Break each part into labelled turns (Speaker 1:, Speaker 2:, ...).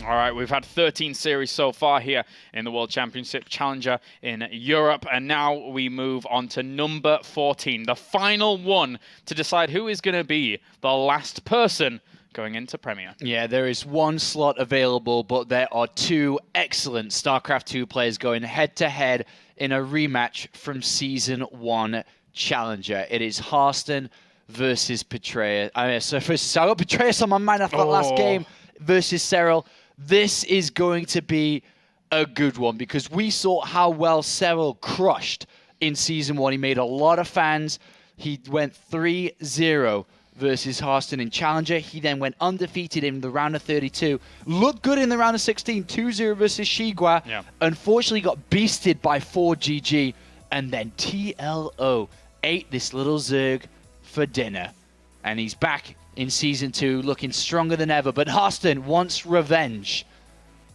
Speaker 1: All right, we've had 13 series so far here in the World Championship Challenger in Europe, and now we move on to number 14, the final one to decide who is going to be the last person going into Premier.
Speaker 2: Yeah, there is one slot available, but there are two excellent StarCraft 2 players going head-to-head in a rematch from Season 1 Challenger. It is Harstem versus Petraeus. I got Petraeus on my mind after that last game versus Serral. This is going to be a good one because we saw how well Serral crushed in Season 1. He made a lot of fans. He went 3-0 versus Harstem in Challenger. He then went undefeated in the round of 32. Looked good in the round of 16, 2-0 versus Shigua.
Speaker 1: Yeah.
Speaker 2: Unfortunately got beasted by 4GG. And then TLO ate this little Zerg for dinner. And he's back in Season 2 looking stronger than ever. But Harstem wants revenge.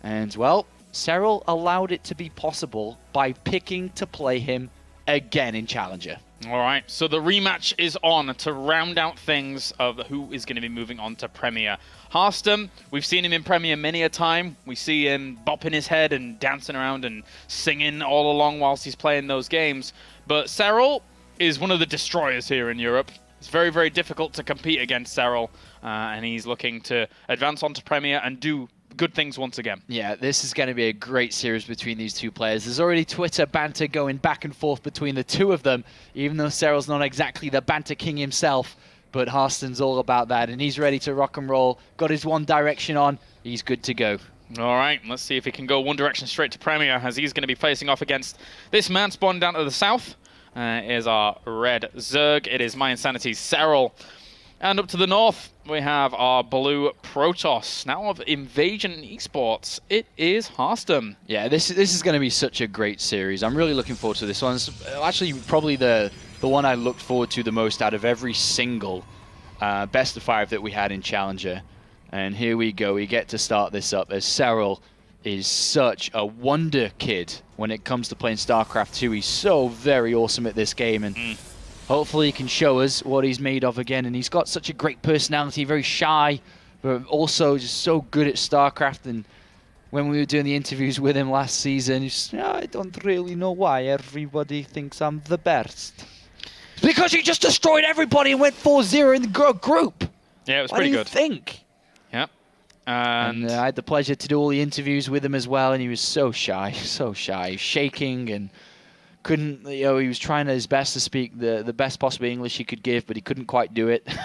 Speaker 2: And, well, Serral allowed it to be possible by picking to play him again in Challenger.
Speaker 1: All right, so the rematch is on to round out things of who is going to be moving on to Premier. Harstem, we've seen him in Premier many a time. We see him bopping his head and dancing around and singing all along whilst he's playing those games. But Serral is one of the destroyers here in Europe. It's very, very difficult to compete against Serral, and he's looking to advance on to Premier and do good things once again.
Speaker 2: Yeah, this is going to be a great series between these two players. There's already Twitter banter going back and forth between the two of them, even though Serral's not exactly the banter king himself, but Harstem's all about that, and he's ready to rock and roll. Got his One Direction on. He's good to go.
Speaker 1: All right, let's see if he can go One Direction straight to Premier, as he's going to be facing off against this man spawned down to the south. Is our red Zerg. It is My Insanity's Serral. And up to the north, we have our blue Protoss. Now of Invasion Esports, it is Harstem.
Speaker 2: Yeah, this is going to be such a great series. I'm really looking forward to this one. It's actually probably the one I looked forward to the most out of every single best of 5 that we had in Challenger. And here we go. We get to start this up as Serral is such a wonder kid when it comes to playing StarCraft 2. He's so very awesome at this game, and hopefully he can show us what he's made of again. And he's got such a great personality, very shy, but also just so good at StarCraft. And when we were doing the interviews with him last season, he's I don't really know why everybody thinks I'm the best. Because he just destroyed everybody and went 4-0 in the group.
Speaker 1: Yeah, it was pretty good.
Speaker 2: What do you think?
Speaker 1: Yeah.
Speaker 2: And I had the pleasure to do all the interviews with him as well, and he was so shy, shaking, and couldn't, he was trying his best to speak the best possible English he could give, but he couldn't quite do it. And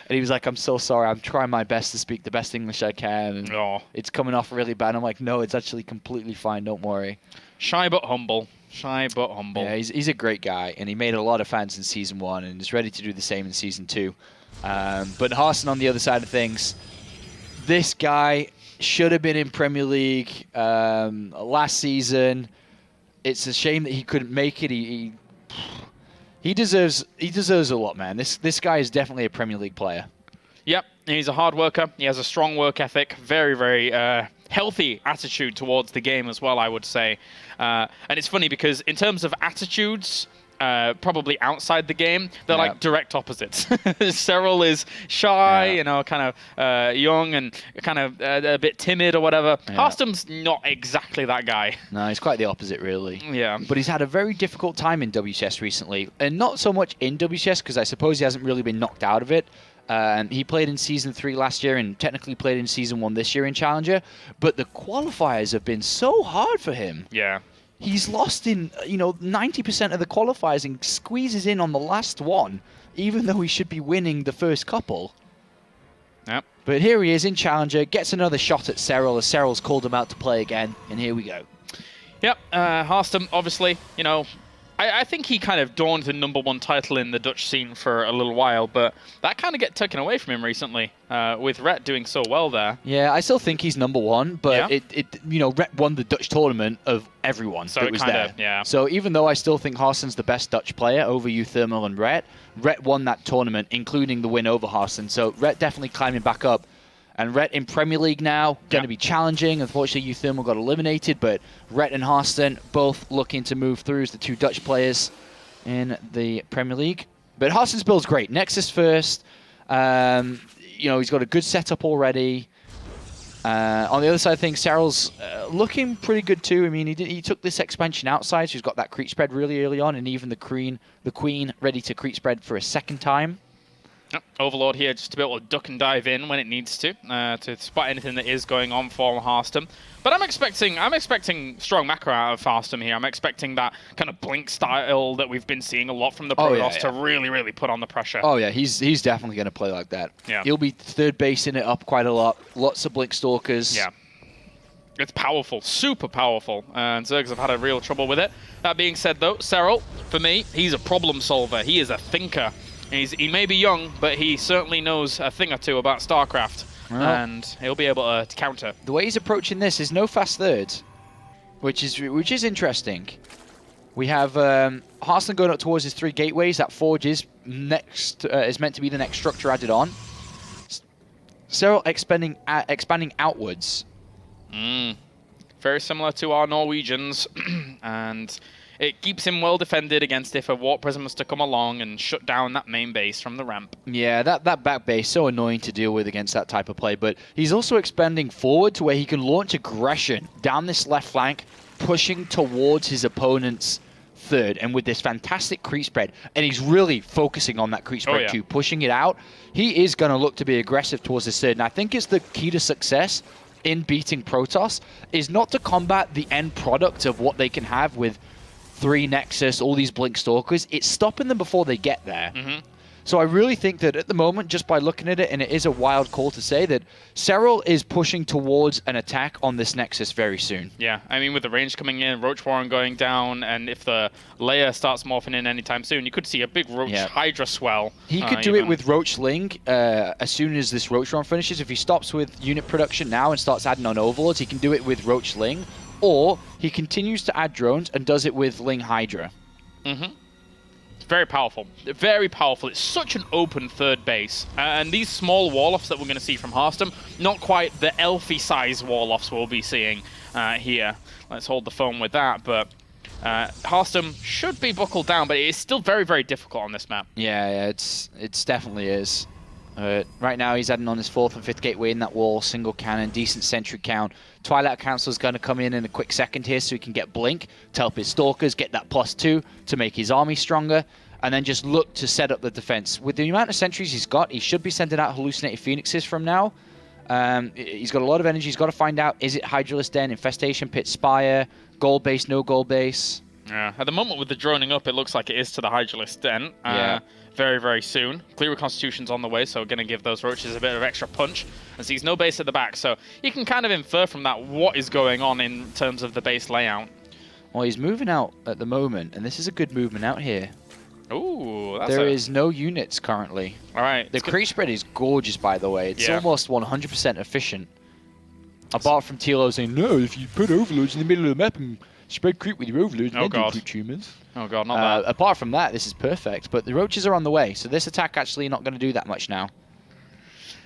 Speaker 2: he was like, I'm so sorry, I'm trying my best to speak the best English I can, and it's coming off really bad. I'm like, no, it's actually completely fine, don't worry.
Speaker 1: Shy but humble. Shy but humble.
Speaker 2: Yeah, he's a great guy, and he made a lot of fans in Season 1, and is ready to do the same in Season 2. But Harstem on the other side of things, this guy should have been in Premier League last season. It's a shame that he couldn't make it. He deserves a lot, man. This guy is definitely a Premier League player.
Speaker 1: Yep, he's a hard worker. He has a strong work ethic. Very, very healthy attitude towards the game as well, I would say. And it's funny because in terms of attitudes, probably outside the game, they're like direct opposites. Serral is shy, kind of young and kind of a bit timid or whatever. Yeah. Harstem's not exactly that guy.
Speaker 2: No, he's quite the opposite, really.
Speaker 1: Yeah.
Speaker 2: But he's had a very difficult time in WCS recently, and not so much in WCS because I suppose he hasn't really been knocked out of it. He played in Season 3 last year and technically played in Season 1 this year in Challenger, but the qualifiers have been so hard for him.
Speaker 1: Yeah.
Speaker 2: He's lost in, 90% of the qualifiers and squeezes in on the last one, even though he should be winning the first couple.
Speaker 1: Yep.
Speaker 2: But here he is in Challenger, gets another shot at Serral as Serral's called him out to play again, and here we go.
Speaker 1: Yep, Harstem, obviously, I think he kind of dawned the #1 title in the Dutch scene for a little while, but that kind of get taken away from him recently, with Rhett doing so well there.
Speaker 2: Yeah, I still think he's #1, but Rhett won the Dutch tournament of everyone that was there.
Speaker 1: Yeah.
Speaker 2: So even though I still think Harstem's the best Dutch player over Uthermal and Rhett won that tournament, including the win over Harstem. So Rhett definitely climbing back up. And Rhett in Premier League now, going to be challenging. Unfortunately, Uthermal got eliminated, but Rhett and Harstem both looking to move through as the two Dutch players in the Premier League. But Harstem's build's great. Nexus first. He's got a good setup already. On the other side of things, Serral's looking pretty good too. I mean, he took this expansion outside, so he's got that creep spread really early on, and even the queen ready to creep spread for a second time.
Speaker 1: Yep. Overlord here just to be able to duck and dive in when it needs to spot anything that is going on for Harstem. But I'm expecting strong macro out of Harstem here. I'm expecting that kind of blink style that we've been seeing a lot from the Protoss to really, really put on the pressure.
Speaker 2: Oh yeah, he's definitely going to play like that.
Speaker 1: Yeah.
Speaker 2: He'll be third basing it up quite a lot. Lots of blink stalkers.
Speaker 1: Yeah. It's powerful, super powerful, and Zergs have had a real trouble with it. That being said though, Serral, for me, he's a problem solver. He is a thinker. He may be young, but he certainly knows a thing or two about StarCraft, and he'll be able to counter.
Speaker 2: The way he's approaching this is no fast thirds, which is interesting. We have Harstem going up towards his 3 gateways. That forge is next is meant to be the next structure added on. Serral expanding outwards.
Speaker 1: Very similar to our Norwegians, and it keeps him well defended against if a Warp Prism was to come along and shut down that main base from the ramp.
Speaker 2: Yeah, that back base, so annoying to deal with against that type of play, but he's also expanding forward to where he can launch aggression down this left flank, pushing towards his opponent's third, and with this fantastic creep spread, and he's really focusing on that creep spread too, pushing it out. He is going to look to be aggressive towards his third, and I think it's the key to success in beating Protoss is not to combat the end product of what they can have with 3 Nexus, all these Blink Stalkers. It's stopping them before they get there. So I really think that at the moment, just by looking at it, and it is a wild call to say, that Serral is pushing towards an attack on this Nexus very soon.
Speaker 1: Yeah, I mean, with the range coming in, Roach Warren going down, and if the layer starts morphing in anytime soon, you could see a big Roach Hydra swell.
Speaker 2: He could do it with Roach Ling as soon as this Roach Run finishes. If he stops with unit production now and starts adding on Overlords, he can do it with Roach Ling. Or he continues to add drones and does it with Ling Hydra.
Speaker 1: It's very powerful. Very powerful. It's such an open third base. And these small wall-offs that we're going to see from Harstem, not quite the Elfie size wall-offs we'll be seeing here. Let's hold the phone with that. But Harstem should be buckled down, but it is still very, very difficult on this map.
Speaker 2: Yeah, it's definitely is. Right now he's adding on his 4th and 5th gateway in that wall, single cannon, decent sentry count. Twilight Council's going to come in a quick second here so he can get Blink to help his Stalkers get that +2 to make his army stronger, and then just look to set up the defense. With the amount of sentries he's got, he should be sending out Hallucinated Phoenixes from now. He's got a lot of energy. He's got to find out, is it Hydralisk Den, Infestation Pit, Spire, gold base, no gold base? Yeah.
Speaker 1: At the moment with the droning up, it looks like it is to the Hydralisk Den. Very, very soon. Clear Reconstitution's on the way, so going to give those roaches a bit of extra punch. And sees no base at the back, so you can kind of infer from that what is going on in terms of the base layout.
Speaker 2: Well, he's moving out at the moment, and this is a good movement out here.
Speaker 1: Ooh,
Speaker 2: there is no units currently.
Speaker 1: All right.
Speaker 2: The creep spread is gorgeous, by the way. It's almost 100% efficient. Apart from Tilo saying, no, if you put overloads in the middle of the map and spread creep with your overloads, and then do creep tumors.
Speaker 1: Oh god, not that.
Speaker 2: Apart from that, this is perfect. But the roaches are on the way, so this attack actually not going to do that much now.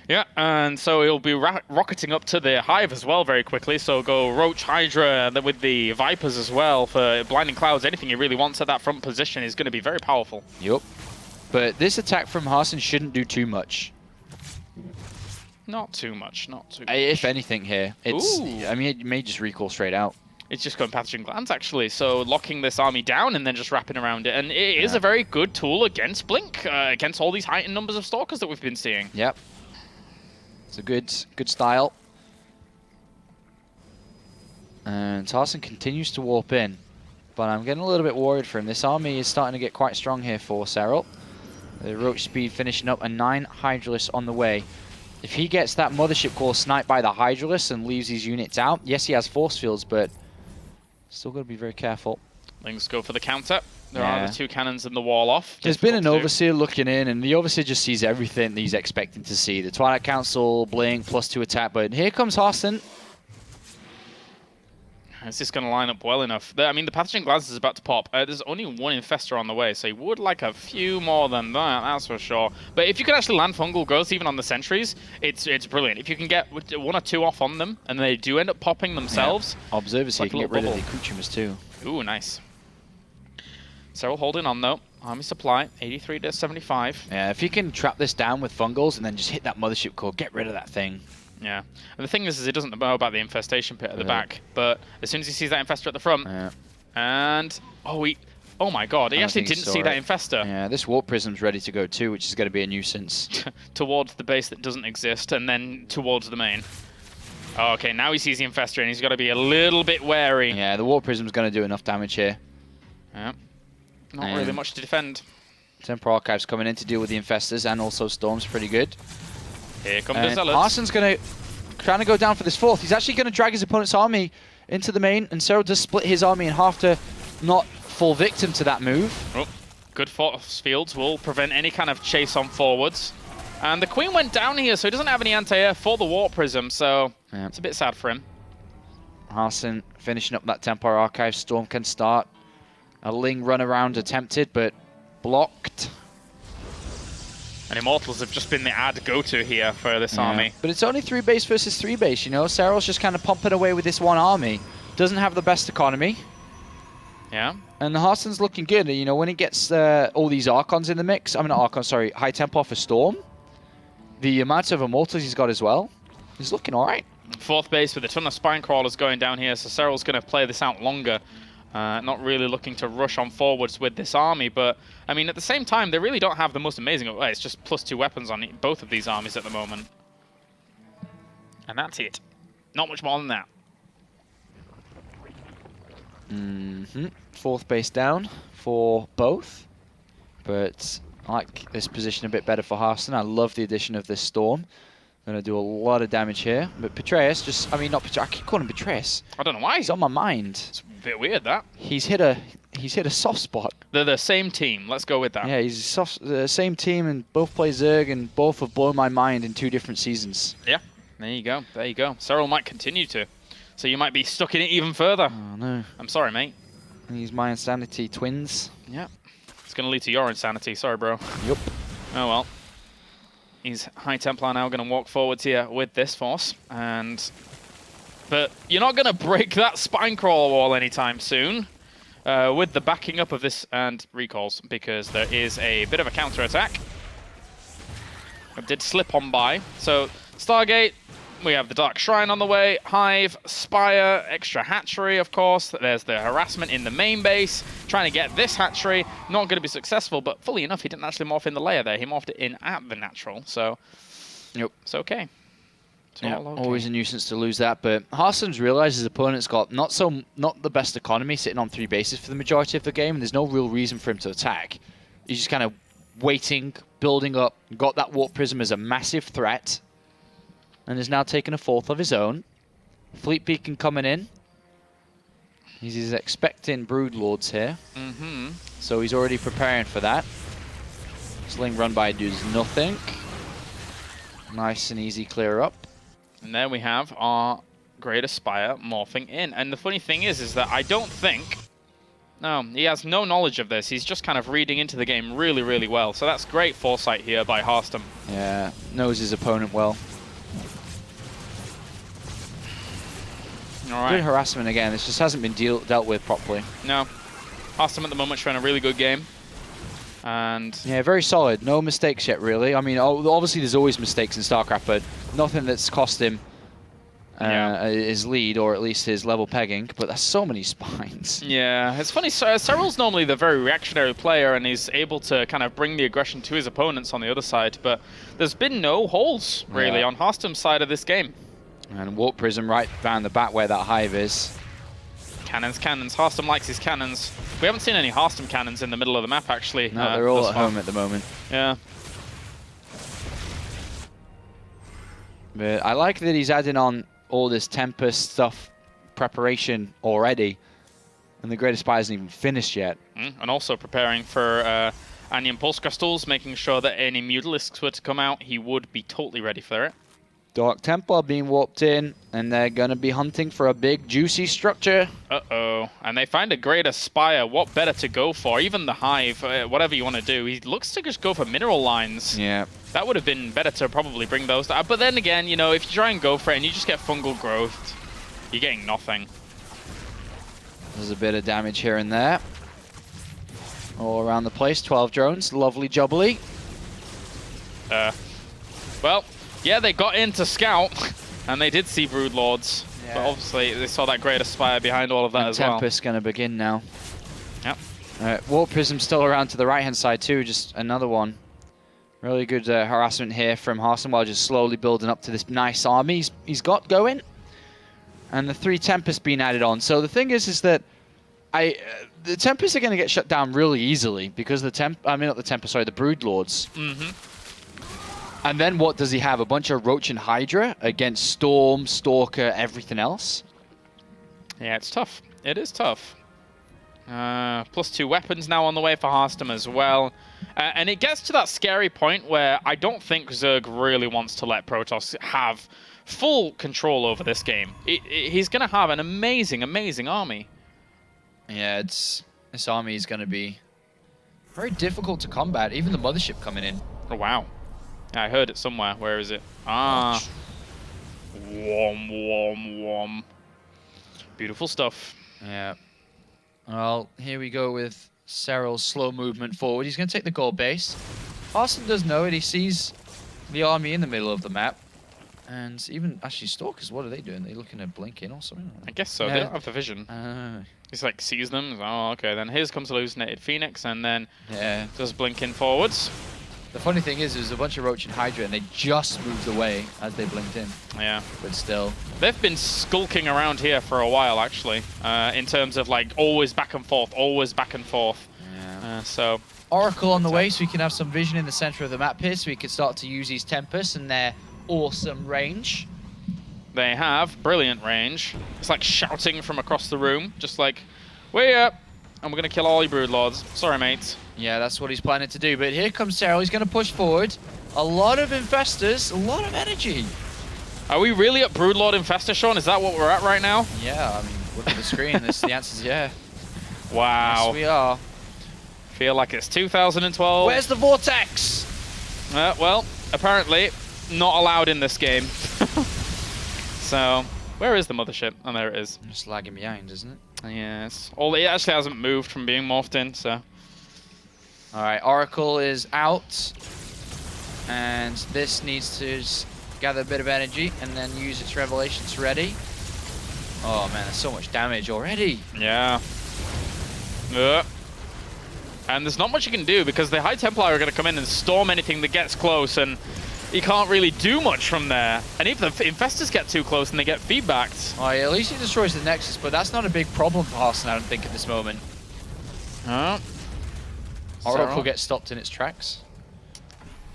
Speaker 1: Yeah, and so he'll be rocketing up to the Hive as well very quickly. So go Roach, Hydra, with the Vipers as well for Blinding Clouds. Anything he really wants at that front position is going to be very powerful.
Speaker 2: Yup. But this attack from Harstem shouldn't do too much.
Speaker 1: Not too much, not too much.
Speaker 2: If anything here, it's. I mean, it may just recall straight out.
Speaker 1: It's just going Pathogen Glands, actually, so locking this army down and then just wrapping around it. And it is a very good tool against Blink, against all these heightened numbers of Stalkers that we've been seeing.
Speaker 2: Yep. It's a good style. And Harstem continues to warp in, but I'm getting a little bit worried for him. This army is starting to get quite strong here for Serral. The Roach Speed finishing up, and 9 Hydralisks on the way. If he gets that Mothership Core sniped by the Hydralisk and leaves his units out, yes, he has force fields, but still got to be very careful.
Speaker 1: Lings go for the counter. There are the 2 cannons in the wall off.
Speaker 2: There's been an Overseer looking in, and the Overseer just sees everything that he's expecting to see. The Twilight Council, Blink, +2 attack, but here comes Harstem.
Speaker 1: Is this going to line up well enough? I mean, the Pathogen Glands is about to pop. There's only 1 Infestor on the way, so he would like a few more than that, that's for sure. But if you can actually land Fungal Growth even on the sentries, it's brilliant. If you can get 1 or 2 off on them, and they do end up popping themselves.
Speaker 2: Observers here can get rid of the accoutrements too.
Speaker 1: Ooh, nice. Serral holding on though. Army supply, 83 to 75.
Speaker 2: Yeah, if you can trap this down with Fungals and then just hit that Mothership Core, get rid of that thing.
Speaker 1: Yeah. And the thing is he doesn't know about the infestation pit at the back, but as soon as he sees that infestor at the front, and oh my god, he actually didn't see that infestor.
Speaker 2: Yeah, this warp prism's ready to go too, which is going to be a nuisance.
Speaker 1: Towards the base that doesn't exist, and then towards the main. Oh, okay, now he sees the infestor, and he's got to be a little bit wary.
Speaker 2: Yeah, the warp prism's going to do enough damage here.
Speaker 1: Yeah. Not really much to defend.
Speaker 2: Temporal Archive's coming in to deal with the infestors, and also Storm's pretty good.
Speaker 1: Here come the Zealots.
Speaker 2: Harstem's going to trying to go down for this fourth. He's actually going to drag his opponent's army into the main, and Serral does split his army in half to not fall victim to that move.
Speaker 1: Oh, good force fields will prevent any kind of chase on forwards. And the Queen went down here, so he doesn't have any anti-air for the Warp Prism, so it's a bit sad for him.
Speaker 2: Harstem finishing up that Temporal Archive. Storm can start. A Ling run around attempted, but blocked.
Speaker 1: And Immortals have just been the ad go-to here for this army.
Speaker 2: But it's only 3 base versus 3 base, you know? Serral's just kind of pumping away with this one army. Doesn't have the best economy.
Speaker 1: Yeah.
Speaker 2: And the Harstem's looking good, you know, when he gets all these Archons in the mix. I mean, not Archons, sorry, High Tempo for Storm. The amount of Immortals he's got as well. He's looking all right.
Speaker 1: 4th base with a ton of Spine Crawlers going down here, so Serral's going to play this out longer. Not really looking to rush on forwards with this army, but I mean, at the same time, they really don't have the most amazing. It's just +2 weapons on both of these armies at the moment, and that's it. Not much more than that.
Speaker 2: 4th base down for both, but I like this position a bit better for Harstem. I love the addition of this Storm. Going to do a lot of damage here, but Betrayus just, I mean, not Betrayus, I keep calling him Betrayus.
Speaker 1: I don't know why.
Speaker 2: He's on my mind.
Speaker 1: It's a bit weird, that.
Speaker 2: He's hit a soft spot.
Speaker 1: They're the same team. Let's go with that.
Speaker 2: Yeah, he's the same team, and both play Zerg, and both have blown my mind in 2 different seasons.
Speaker 1: Yeah, there you go. There you go. Serral might continue to. So you might be stuck in it even further.
Speaker 2: Oh, no.
Speaker 1: I'm sorry, mate.
Speaker 2: He's my insanity twins.
Speaker 1: Yeah. It's going to lead to your insanity. Sorry, bro.
Speaker 2: Yup.
Speaker 1: Oh, well. He's High Templar now going to walk forwards here with this force. But you're not going to break that Spine Crawler wall anytime soon with the backing up of this and recalls, because there is a bit of a counter-attack. It did slip on by. So Stargate, we have the Dark Shrine on the way, Hive, Spire, extra hatchery, of course. There's the harassment in the main base, trying to get this hatchery. Not going to be successful, but fully enough, he didn't actually morph in the layer there. He morphed it in at the natural, so it's okay. It's all okay.
Speaker 2: Always a nuisance to lose that, but Harstem's realized his opponent's got not the best economy, sitting on 3 bases for the majority of the game, and there's no real reason for him to attack. He's just kind of waiting, building up, got that Warp Prism as a massive threat, and has now taken a 4th of his own. Fleet Beacon coming in. He's expecting Brood Lords here. So he's already preparing for that. Sling run by does nothing. Nice and easy clear up.
Speaker 1: And there we have our Great Aspire morphing in. And the funny thing is that I don't think... No, he has no knowledge of this. He's just kind of reading into the game really, really well. So that's great foresight here by Harstem.
Speaker 2: Yeah, knows his opponent well.
Speaker 1: All right.
Speaker 2: Good harassment again. This just hasn't been dealt with properly.
Speaker 1: No. Harstem at the moment showing a really good game. And
Speaker 2: yeah, very solid. No mistakes yet, really. I mean, obviously there's always mistakes in StarCraft, but nothing that's cost him his lead, or at least his level pegging. But there's so many spines.
Speaker 1: Yeah, it's funny. Serral's normally the very reactionary player, and he's able to kind of bring the aggression to his opponents on the other side. But there's been no holes, really, on Harstem's side of this game.
Speaker 2: And Warp Prism right down the back where that Hive is.
Speaker 1: Cannons, cannons. Harstem likes his cannons. We haven't seen any Harstem cannons in the middle of the map, actually.
Speaker 2: No, they're all at home at the moment.
Speaker 1: Yeah.
Speaker 2: But I like that he's adding on all this Tempest stuff preparation already. And the Great Aspire isn't even finished yet.
Speaker 1: And also preparing for Anion Pulse Crystals, making sure that any Mutalisks were to come out, he would be totally ready for it.
Speaker 2: Dark Templar being warped in, and they're going to be hunting for a big, juicy structure.
Speaker 1: Uh-oh. And they find a Great Aspire. What better to go for? Even the Hive, whatever you want to do. He looks to just go for mineral lines.
Speaker 2: Yeah.
Speaker 1: That would have been better to probably bring those down. But then again, you know, if you try and go for it and you just get fungal growth, you're getting nothing.
Speaker 2: There's a bit of damage here and there. All around the place. 12 drones. Lovely jubbly.
Speaker 1: Well... Yeah, they got in to scout. And they did see Brood Lords,
Speaker 2: Yeah.
Speaker 1: but obviously they saw that Greater Spire behind all of that as well.
Speaker 2: Tempest going to begin now.
Speaker 1: Yep.
Speaker 2: Warp Prism still around to the right-hand side too, just another one. Really good harassment here from Harstem while just slowly building up to this nice army he's got going. And the 3 Tempests being added on. So the thing is that the Tempests are going to get shut down really easily because the Brood Lords. And then what does he have? A bunch of Roach and Hydra against Storm, Stalker, everything else?
Speaker 1: Yeah, it's tough. It is tough. +2 weapons now on the way for Harstem as well. And it gets to that scary point where I don't think Zerg really wants to let Protoss have full control over this game. He's going to have an amazing, amazing army.
Speaker 2: Yeah, this army is going to be very difficult to combat, even the Mothership coming in.
Speaker 1: Oh, wow. I heard it somewhere. Where is it? Ah. Wom, wom, wom. Beautiful stuff.
Speaker 2: Yeah. Well, here we go with Serral's slow movement forward. He's going to take the gold base. Harstem does know it. He sees the army in the middle of the map. And even, actually, Stalkers, what are they doing? Are they looking to blink in or something?
Speaker 1: I guess so. They don't have the vision. He's like, sees them. Oh, okay. Then here comes Hallucinated Phoenix, and then does blink in forwards.
Speaker 2: The funny thing is, there's a bunch of Roach and Hydra, and they just moved away as they blinked in.
Speaker 1: Yeah.
Speaker 2: But still.
Speaker 1: They've been skulking around here for a while, actually, in terms of, like, always back and forth, always back and forth.
Speaker 2: Yeah.
Speaker 1: So
Speaker 2: Oracle on the way, so we can have some vision in the center of the map here, so we can start to use these Tempests and their awesome range.
Speaker 1: They have brilliant range. It's like shouting from across the room, just like, we're up, and we're going to kill all your Brood Lords. Sorry, mates.
Speaker 2: Yeah, that's what he's planning to do. But here comes Serral. He's going to push forward. A lot of Infestors, a lot of energy.
Speaker 1: Are we really at Broodlord Infestor, Sean? Is that what we're at right now?
Speaker 2: Yeah, I mean, look at the screen. The answer's yeah.
Speaker 1: Wow.
Speaker 2: Yes, we are.
Speaker 1: Feel like it's 2012.
Speaker 2: Where's the Vortex?
Speaker 1: Well, apparently not allowed in this game. So, where is the mothership? Oh, there it is.
Speaker 2: Just lagging behind, isn't it?
Speaker 1: Yes. It actually hasn't moved from being morphed in, so.
Speaker 2: All right, Oracle is out. And this needs to just gather a bit of energy and then use its Revelations ready. Oh man, there's so much damage already.
Speaker 1: Yeah. And there's not much you can do because the High Templar are going to come in and storm anything that gets close, and you can't really do much from there. And if the Infestors get too close and they get feedbacked.
Speaker 2: Oh yeah, at least he destroys the Nexus, but that's not a big problem for Harstem, I don't think, at this moment. Oracle gets stopped in its tracks.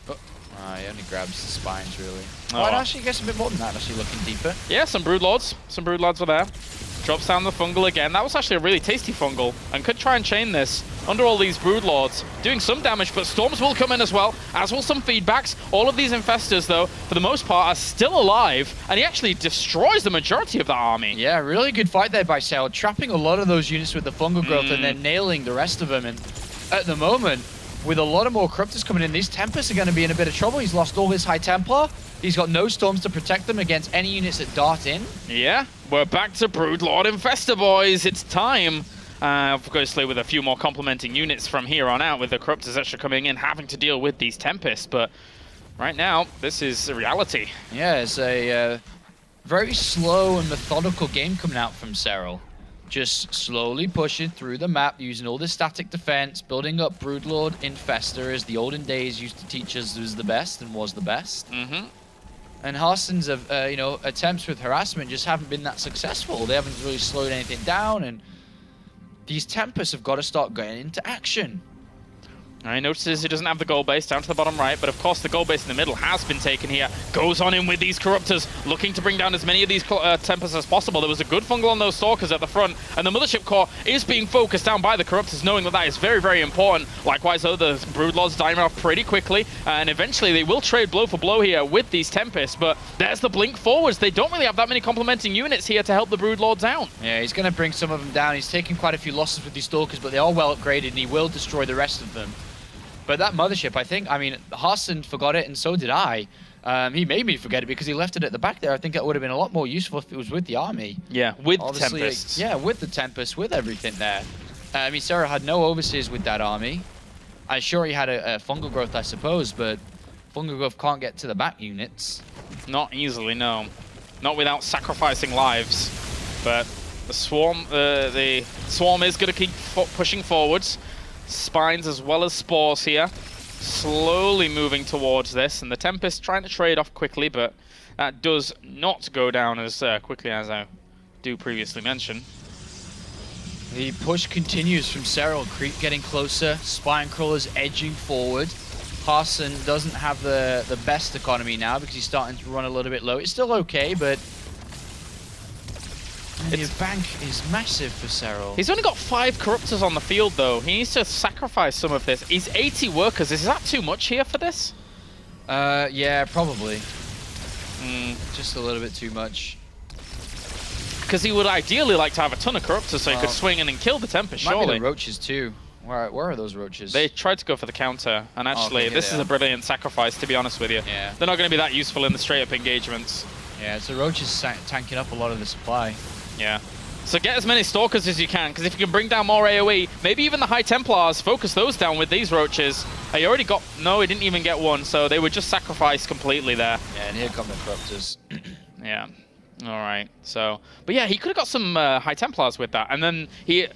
Speaker 2: He only grabs the spines, really. Oh, it actually gets a bit more than that, actually, looking deeper.
Speaker 1: Yeah, some Broodlords. Some Broodlords were there. Drops down the fungal again. That was actually a really tasty fungal, and could try and chain this under all these Broodlords, doing some damage, but Storms will come in as well, as will some feedbacks. All of these Infestors, though, for the most part, are still alive, and he actually destroys the majority of that army.
Speaker 2: Yeah, really good fight there by Serral, trapping a lot of those units with the fungal growth and then nailing the rest of them. And at the moment, with a lot of more Corruptors coming in, these Tempests are going to be in a bit of trouble. He's lost all his High Templar. He's got no Storms to protect them against any units that dart in. Yeah,
Speaker 1: we're back to Broodlord Infestor, boys. It's time. Obviously, with a few more complementing units from here on out, with the Corruptors actually coming in, having to deal with these Tempests. But right now, this is a reality.
Speaker 2: Yeah, it's a very slow and methodical game coming out from Serral. Just slowly pushing through the map, using all this static defense, building up Broodlord Infestor, as the olden days used to teach us was the best and was the best. And Harstem's attempts with harassment just haven't been that successful. They haven't really slowed anything down, and these Tempests have got to start going into action.
Speaker 1: I notices he doesn't have the gold base down to the bottom right, but of course the gold base in the middle has been taken here. Goes on in with these Corruptors, looking to bring down as many of these Tempests as possible. There was a good fungal on those Stalkers at the front, and the Mothership Core is being focused down by the Corruptors, knowing that that is very, very important. Likewise, though, the Broodlords dying off pretty quickly, and eventually they will trade blow for blow here with these Tempests, but there's the blink forwards. They don't really have that many complementing units here to help the Broodlords out.
Speaker 2: Yeah, he's going to bring some of them down. He's taking quite a few losses with these Stalkers, but they are well upgraded, and he will destroy the rest of them. But that Mothership, Harstem forgot it, and so did I. He made me forget it because he left it at the back there. I think that would have been a lot more useful if it was with the army.
Speaker 1: Yeah, with Tempests.
Speaker 2: Yeah, with the Tempests, with everything there. Serral had no overseers with that army. I'm sure he had a fungal growth, I suppose, but fungal growth can't get to the back units.
Speaker 1: Not easily, no. not without sacrificing lives. But the swarm is going to keep pushing forwards. Spines as well as spores here, slowly moving towards this, and the Tempest trying to trade off quickly, but that does not go down as quickly as I do previously mention.
Speaker 2: The push continues from Serral. Creep getting closer. Spine Crawler's edging forward. Harstem doesn't have the best economy now because he's starting to run a little bit low. It's still okay, but the bank is massive for Serral.
Speaker 1: He's only got 5 Corruptors on the field, though. He needs to sacrifice some of this. He's 80 workers. Is that too much here for this?
Speaker 2: Yeah, probably. Just a little bit too much.
Speaker 1: Because he would ideally like to have a ton of Corruptors so he could swing in and kill the Tempest, surely.
Speaker 2: Might be the Roaches too. Where are those Roaches?
Speaker 1: They tried to go for the counter, and actually this is a brilliant sacrifice, to be honest with you.
Speaker 2: Yeah.
Speaker 1: They're not going to be that useful in the straight-up engagements.
Speaker 2: Yeah, so Roaches tanking up a lot of the supply.
Speaker 1: Yeah. So get as many Stalkers as you can, because if you can bring down more AoE, maybe even the High Templars, focus those down with these Roaches. He already got... No, he didn't even get one, so they were just sacrificed completely there.
Speaker 2: Yeah, and here come the Corruptors.
Speaker 1: Yeah. All right. So, but yeah, he could have got some High Templars with that, and then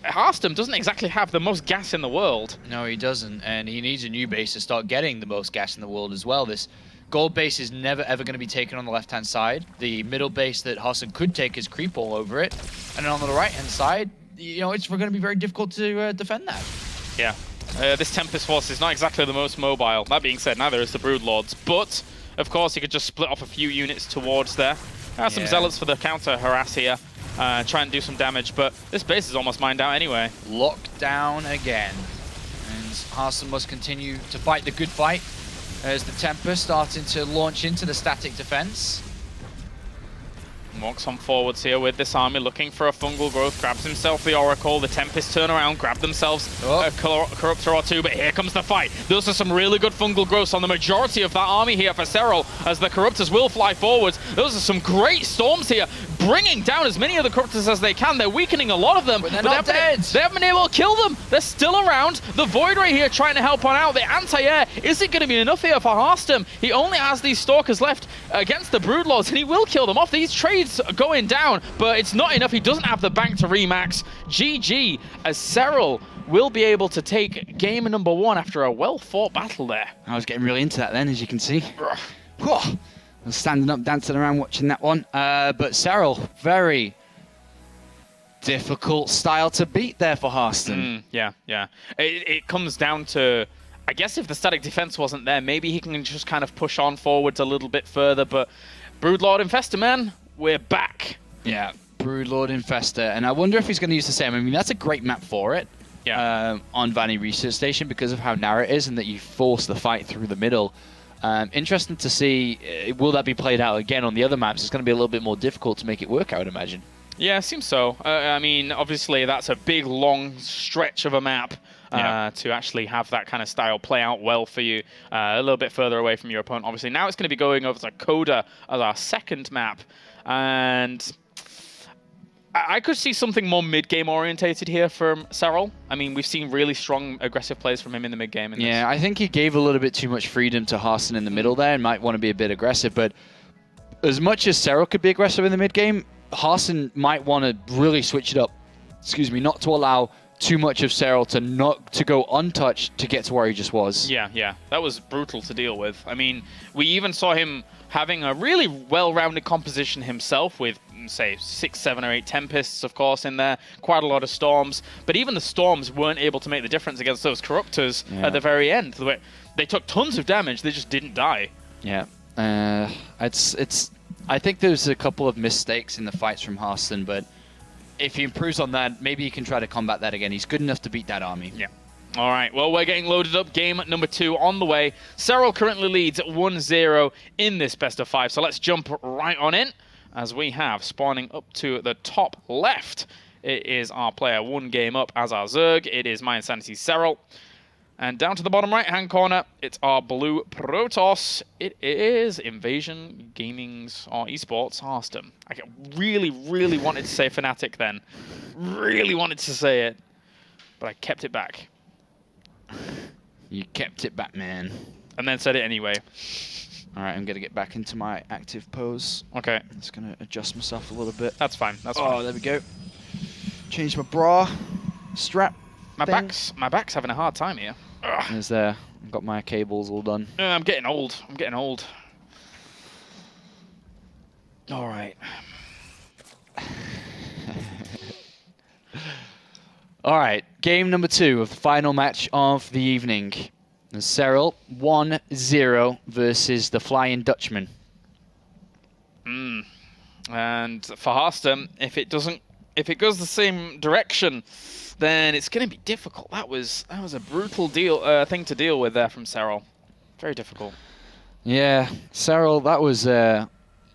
Speaker 1: Harstem doesn't exactly have the most gas in the world.
Speaker 2: No, he doesn't, and he needs a new base to start getting the most gas in the world as well. This gold base is never ever going to be taken on the left-hand side. The middle base that Harstem could take is creep all over it, and then on the right-hand side, you know, it's going to be very difficult to defend that.
Speaker 1: Yeah. This Tempest Force is not exactly the most mobile. That being said, neither is the Broodlords, but of course you could just split off a few units towards there. Some Zealots for the counter harass here, try and do some damage, but this base is almost mined out anyway.
Speaker 2: Locked down again, and Harstem must continue to fight the good fight as the Tempest starting to launch into the static defense.
Speaker 1: Walks on forwards here with this army, looking for a fungal growth, grabs himself the Oracle, the Tempest turn around, grab themselves a Corruptor or two, but here comes the fight. Those are some really good fungal growths on the majority of that army here for Serral, as the Corruptors will fly forwards. Those are some great storms here, bringing down as many of the Corruptors as they can. They're weakening a lot of them,
Speaker 2: but they're not dead.
Speaker 1: They haven't been able to kill them. They're still around. The Void Ray here trying to help on out. The anti-air isn't going to be enough here for Harstem. He only has these Stalkers left against the Broodlords, and he will kill them off. These trades are going down, but it's not enough. He doesn't have the bank to remax. GG, as Serral will be able to take game number 1 after a well-fought battle there.
Speaker 3: I was getting really into that then, as you can see. I was standing up, dancing around, watching that one. But Serral, very difficult style to beat there for Harstem.
Speaker 1: Yeah. It comes down to, I guess if the static defense wasn't there, maybe he can just kind of push on forwards a little bit further, but Broodlord Infestor, man, we're back.
Speaker 3: Yeah, Broodlord Infestor, and I wonder if he's going to use the same. I mean, that's a great map for it.
Speaker 1: Yeah.
Speaker 3: On Vanny Research Station because of how narrow it is and that you force the fight through the middle. Interesting to see, will that be played out again on the other maps? It's going to be a little bit more difficult to make it work, I would imagine.
Speaker 1: Yeah, it seems so. I mean, obviously, that's a big, long stretch of a map to actually have that kind of style play out well for you, a little bit further away from your opponent. Obviously, now it's going to be going over to Coda as our second map, and I could see something more mid-game orientated here from Serral. I mean, we've seen really strong, aggressive plays from him in the mid-game.
Speaker 3: Yeah, I think he gave a little bit too much freedom to Harstem in the middle there and might want to be a bit aggressive, but as much as Serral could be aggressive in the mid-game, Harstem might want to really switch it up, not to allow too much of Serral to go untouched to get to where he just was.
Speaker 1: Yeah, that was brutal to deal with. I mean, we even saw him having a really well-rounded composition himself with, say, 6, 7, or 8 Tempests, of course, in there, quite a lot of Storms, but even the Storms weren't able to make the difference against those Corruptors at the very end. They took tons of damage, they just didn't die.
Speaker 3: Yeah, I think there's a couple of mistakes in the fights from Harstem, but if he improves on that, maybe he can try to combat that again. He's good enough to beat that army.
Speaker 1: Yeah. All right, well, we're getting loaded up. Game number 2 on the way. Serral currently leads 1-0 in this best of 5, so let's jump right on in as we have spawning up to the top left. It is our player 1 game up as our Zerg. It is My Insanity Serral. And down to the bottom right-hand corner, it's our blue Protoss. It is Invasion Gaming's or Esports Harstem. I really wanted to say Fnatic then. Really wanted to say it, but I kept it back.
Speaker 3: You kept it back, man.
Speaker 1: And then said it anyway.
Speaker 2: All right, I'm going to get back into my active pose.
Speaker 1: Okay.
Speaker 2: I'm just going to adjust myself a little bit.
Speaker 1: That's fine. That's
Speaker 2: Oh,
Speaker 1: fine.
Speaker 2: there we go. Change my bra strap.
Speaker 1: My back's having a hard time here.
Speaker 2: There's there. I've got my cables all done.
Speaker 1: I'm getting old. I'm getting old. All right.
Speaker 2: All right, game number 2 of the final match of the evening. Serral 1-0 versus the Flying Dutchman.
Speaker 1: And for Harstem, if it goes the same direction, then it's going to be difficult. That was a brutal thing to deal with there from Serral. Very difficult.
Speaker 2: Yeah, Serral, that was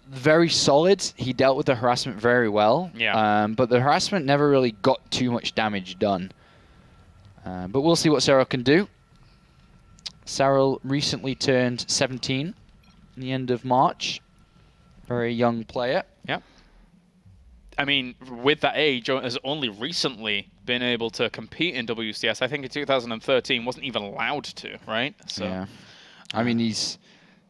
Speaker 2: very solid. He dealt with the harassment very well.
Speaker 1: Yeah.
Speaker 2: But the harassment never really got too much damage done. But we'll see what Serral can do. Serral recently turned 17 in the end of March. Very young player.
Speaker 1: Yeah. I mean, with that age, has only recently been able to compete in WCS. I think in 2013 wasn't even allowed to, right? So.
Speaker 2: Yeah. I mean, he's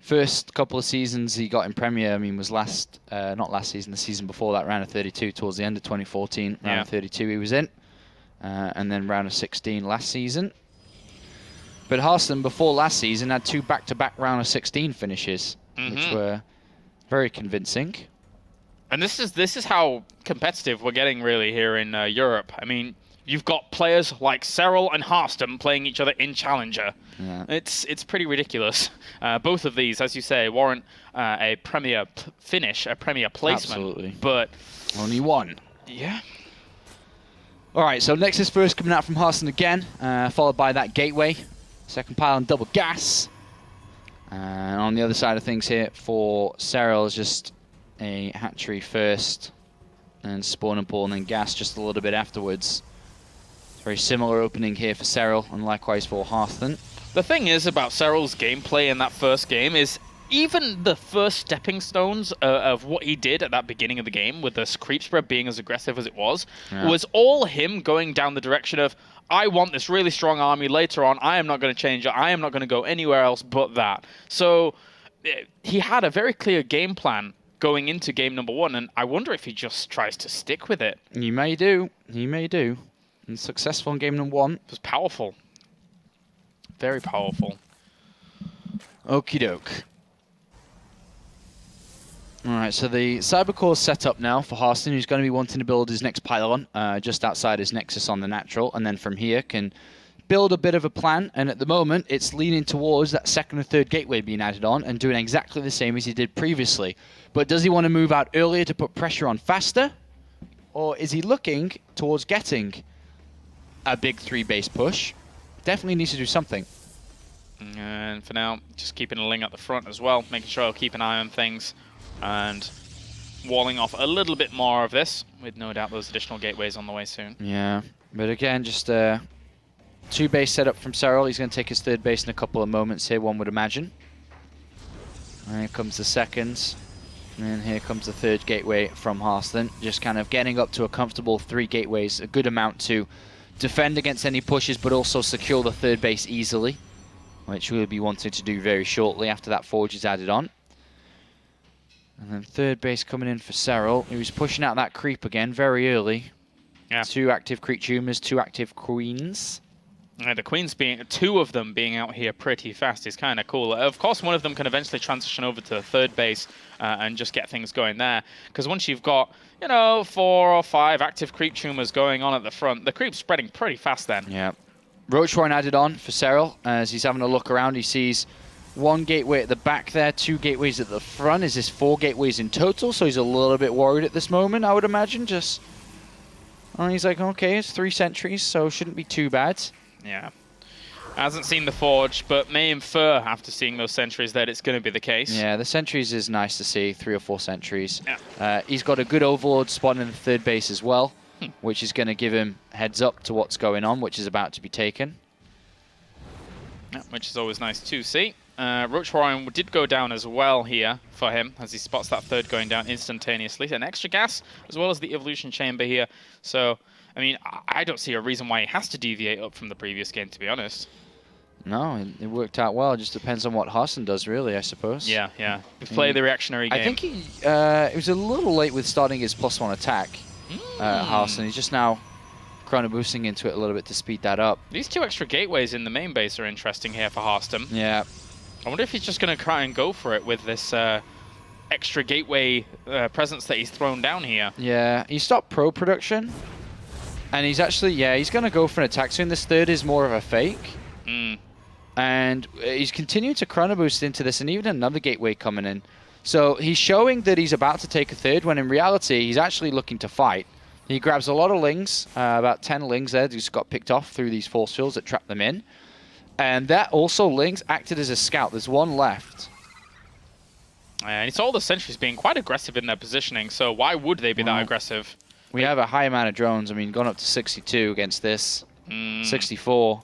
Speaker 2: first couple of seasons he got in Premier. I mean, was not last season, the season before that, round of 32 towards the end of 2014. Round of 32 he was in, and then round of 16 last season. But Harstem, before last season, had 2 back-to-back round of 16 finishes, which were very convincing.
Speaker 1: And this is how competitive we're getting really here in Europe. I mean, you've got players like Serral and Harstem playing each other in Challenger.
Speaker 2: Yeah.
Speaker 1: It's pretty ridiculous. Both of these, as you say, warrant a Premier finish, a Premier placement.
Speaker 2: Absolutely.
Speaker 1: But
Speaker 2: Only one.
Speaker 1: yeah.
Speaker 2: All right, so Nexus first coming out from Harstem again, followed by that Gateway. Second pile and double gas. And on the other side of things here for Serral is just a hatchery first, and spawn and pull, and then gas just a little bit afterwards. Very similar opening here for Serral, and likewise for Harstem.
Speaker 1: The thing is about Serral's gameplay in that first game is even the first stepping stones of what he did at that beginning of the game, with the creep spread being as aggressive as it was all him going down the direction of, I want this really strong army later on, I am not going to change it, I am not going to go anywhere else but that. So he had a very clear game plan going into game number 1, and I wonder if he just tries to stick with it.
Speaker 2: He may do. He may do. And successful in game number 1.
Speaker 1: It was powerful. Very powerful.
Speaker 2: Okie doke. Alright, so the Cybercore's set up now for Harstem, who's going to be wanting to build his next pylon just outside his Nexus on the natural, and then from here can build a bit of a plan, and at the moment it's leaning towards that second and third gateway being added on and doing exactly the same as he did previously. But does he want to move out earlier to put pressure on faster, or is he looking towards getting a big 3-base push? Definitely needs to do something.
Speaker 1: And for now, just keeping a Ling at the front as well, making sure I'll keep an eye on things and walling off a little bit more of this, with no doubt those additional gateways on the way soon.
Speaker 2: Yeah, but again, just 2-base setup from Serral. He's going to take his 3rd base in a couple of moments here, one would imagine. And here comes the second. And here comes the 3rd gateway from Harstem. Just kind of getting up to a comfortable 3 gateways, a good amount to defend against any pushes, but also secure the 3rd base easily, which we'll be wanting to do very shortly after that forge is added on. And then 3rd base coming in for Serral, who's pushing out that creep again very early.
Speaker 1: Yeah.
Speaker 2: 2 active creep tumors, 2 active queens.
Speaker 1: The queens being 2 of them being out here pretty fast is kind of cool. Of course, one of them can eventually transition over to the 3rd base and just get things going there. Because once you've got, 4 or 5 active creep tumors going on at the front, the creep's spreading pretty fast then.
Speaker 2: Yeah. Roach Warren added on for Serral. As he's having a look around, he sees 1 gateway at the back there, 2 gateways at the front. Is this 4 gateways in total? So he's a little bit worried at this moment, I would imagine. Just, he's like, okay, it's 3 sentries, so shouldn't be too bad.
Speaker 1: Yeah. Hasn't seen the forge, but may infer after seeing those sentries that it's going to be the case.
Speaker 2: Yeah, the sentries is nice to see, 3 or 4 sentries.
Speaker 1: Yeah.
Speaker 2: He's got a good overlord spawn in the 3rd base as well, which is going to give him heads up to what's going on, which is about to be taken.
Speaker 1: Yeah, which is always nice to see. Roach Warren did go down as well here for him, as he spots that 3rd going down instantaneously. An extra gas, as well as the evolution chamber here. So, I mean, I don't see a reason why he has to deviate up from the previous game, to be honest.
Speaker 3: No, it worked out well. It just depends on what Harstem does, really, I suppose.
Speaker 1: Yeah, yeah. Play the reactionary game.
Speaker 3: I think it was a little late with starting his +1 attack, Harstem. He's just now chrono boosting into it a little bit to speed that up.
Speaker 1: These 2 extra gateways in the main base are interesting here for Harstem.
Speaker 3: Yeah.
Speaker 1: I wonder if he's just going to try and go for it with this extra gateway presence that he's thrown down here.
Speaker 3: Yeah, he stopped pro production, and he's actually, he's going to go for an attack soon. This third is more of a fake. And he's continuing to chrono boost into this, and even another gateway coming in. So he's showing that he's about to take a third, when in reality, he's actually looking to fight. He grabs a lot of lings, about 10 lings there, just got picked off through these force fields that trap them in. And that also, lings acted as a scout. There's one left.
Speaker 1: And it's all the sentries being quite aggressive in their positioning, so why would they be that aggressive?
Speaker 3: We have a high amount of drones. I mean, gone up to 62 against this. 64.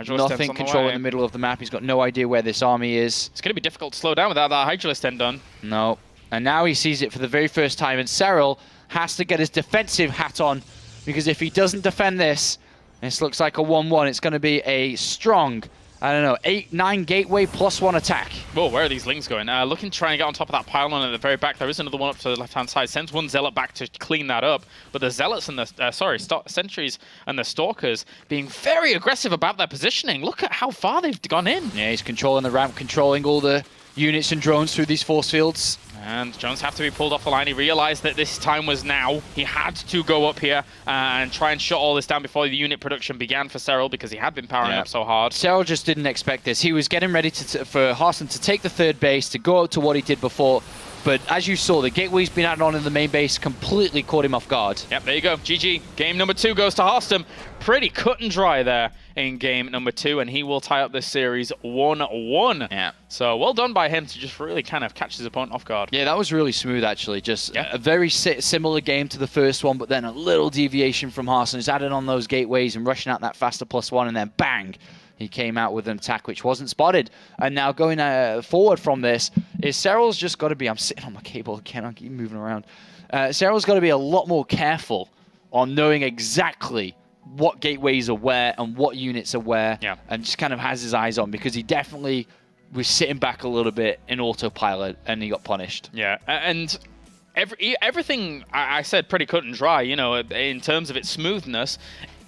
Speaker 3: Nothing control in the middle of the map. He's got no idea where this army is.
Speaker 1: It's going to be difficult to slow down without that Hydralist end done.
Speaker 3: No. And now he sees it for the very first time, and Serral has to get his defensive hat on, because if he doesn't defend this, this looks like a 1-1. It's going to be a strong, I don't know, 8-9 gateway +1 attack.
Speaker 1: Whoa, where are these lings going? Looking to try and get on top of that pylon at the very back. There is another one up to the left-hand side. Sends one zealot back to clean that up. But the zealots and the, sentries and the stalkers being very aggressive about their positioning. Look at how far they've gone in.
Speaker 3: Yeah, he's controlling the ramp, controlling all the units and drones through these force fields.
Speaker 1: And drones have to be pulled off the line. He realized that this time was now. He had to go up here and try and shut all this down before the unit production began for Serral, because he had been powering up so hard.
Speaker 3: Serral just didn't expect this. He was getting ready for Harstem to take the third base, to go out to what he did before. But as you saw, the gateway's been added on in the main base, completely caught him off guard.
Speaker 1: Yep, there you go. GG. Game number 2 goes to Harstem. Pretty cut and dry there in game number 2, and he will tie up this series 1-1.
Speaker 3: Yeah.
Speaker 1: So well done by him to just really kind of catch his opponent off guard.
Speaker 3: Yeah, that was really smooth, actually. Just a very similar game to the first one, but then a little deviation from Harstem. He's added on those gateways and rushing out that faster +1, and then bang! He came out with an attack which wasn't spotted. And now going forward from this is Serral's just got to be... I'm sitting on my cable again. I keep moving around. Serral's got to be a lot more careful on knowing exactly what gateways are where and what units are where.
Speaker 1: Yeah.
Speaker 3: And just kind of has his eyes on, because he definitely was sitting back a little bit in autopilot and he got punished.
Speaker 1: Yeah, and everything I said pretty cut and dry, you know, in terms of its smoothness.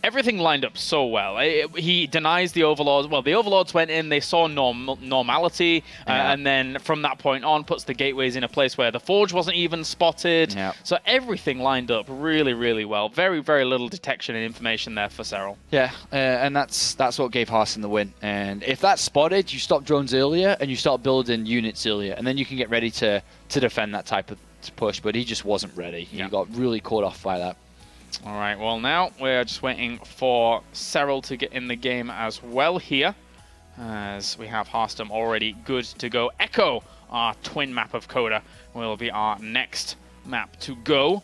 Speaker 1: Everything lined up so well. He denies the Overlords. Well, the Overlords went in, they saw normality, and then from that point on, puts the gateways in a place where the Forge wasn't even spotted.
Speaker 3: Yeah.
Speaker 1: So everything lined up really, really well. Very, very little detection and information there for Serral.
Speaker 3: Yeah, and that's what gave Harstem the win. And if that's spotted, you stop drones earlier, and you start building units earlier, and then you can get ready to defend that type of push. But he just wasn't ready. He got really caught off by that.
Speaker 1: All right, well, now we're just waiting for Serral to get in the game as well here, as we have Harstem already good to go. Echo, our twin map of Coda, will be our next map to go.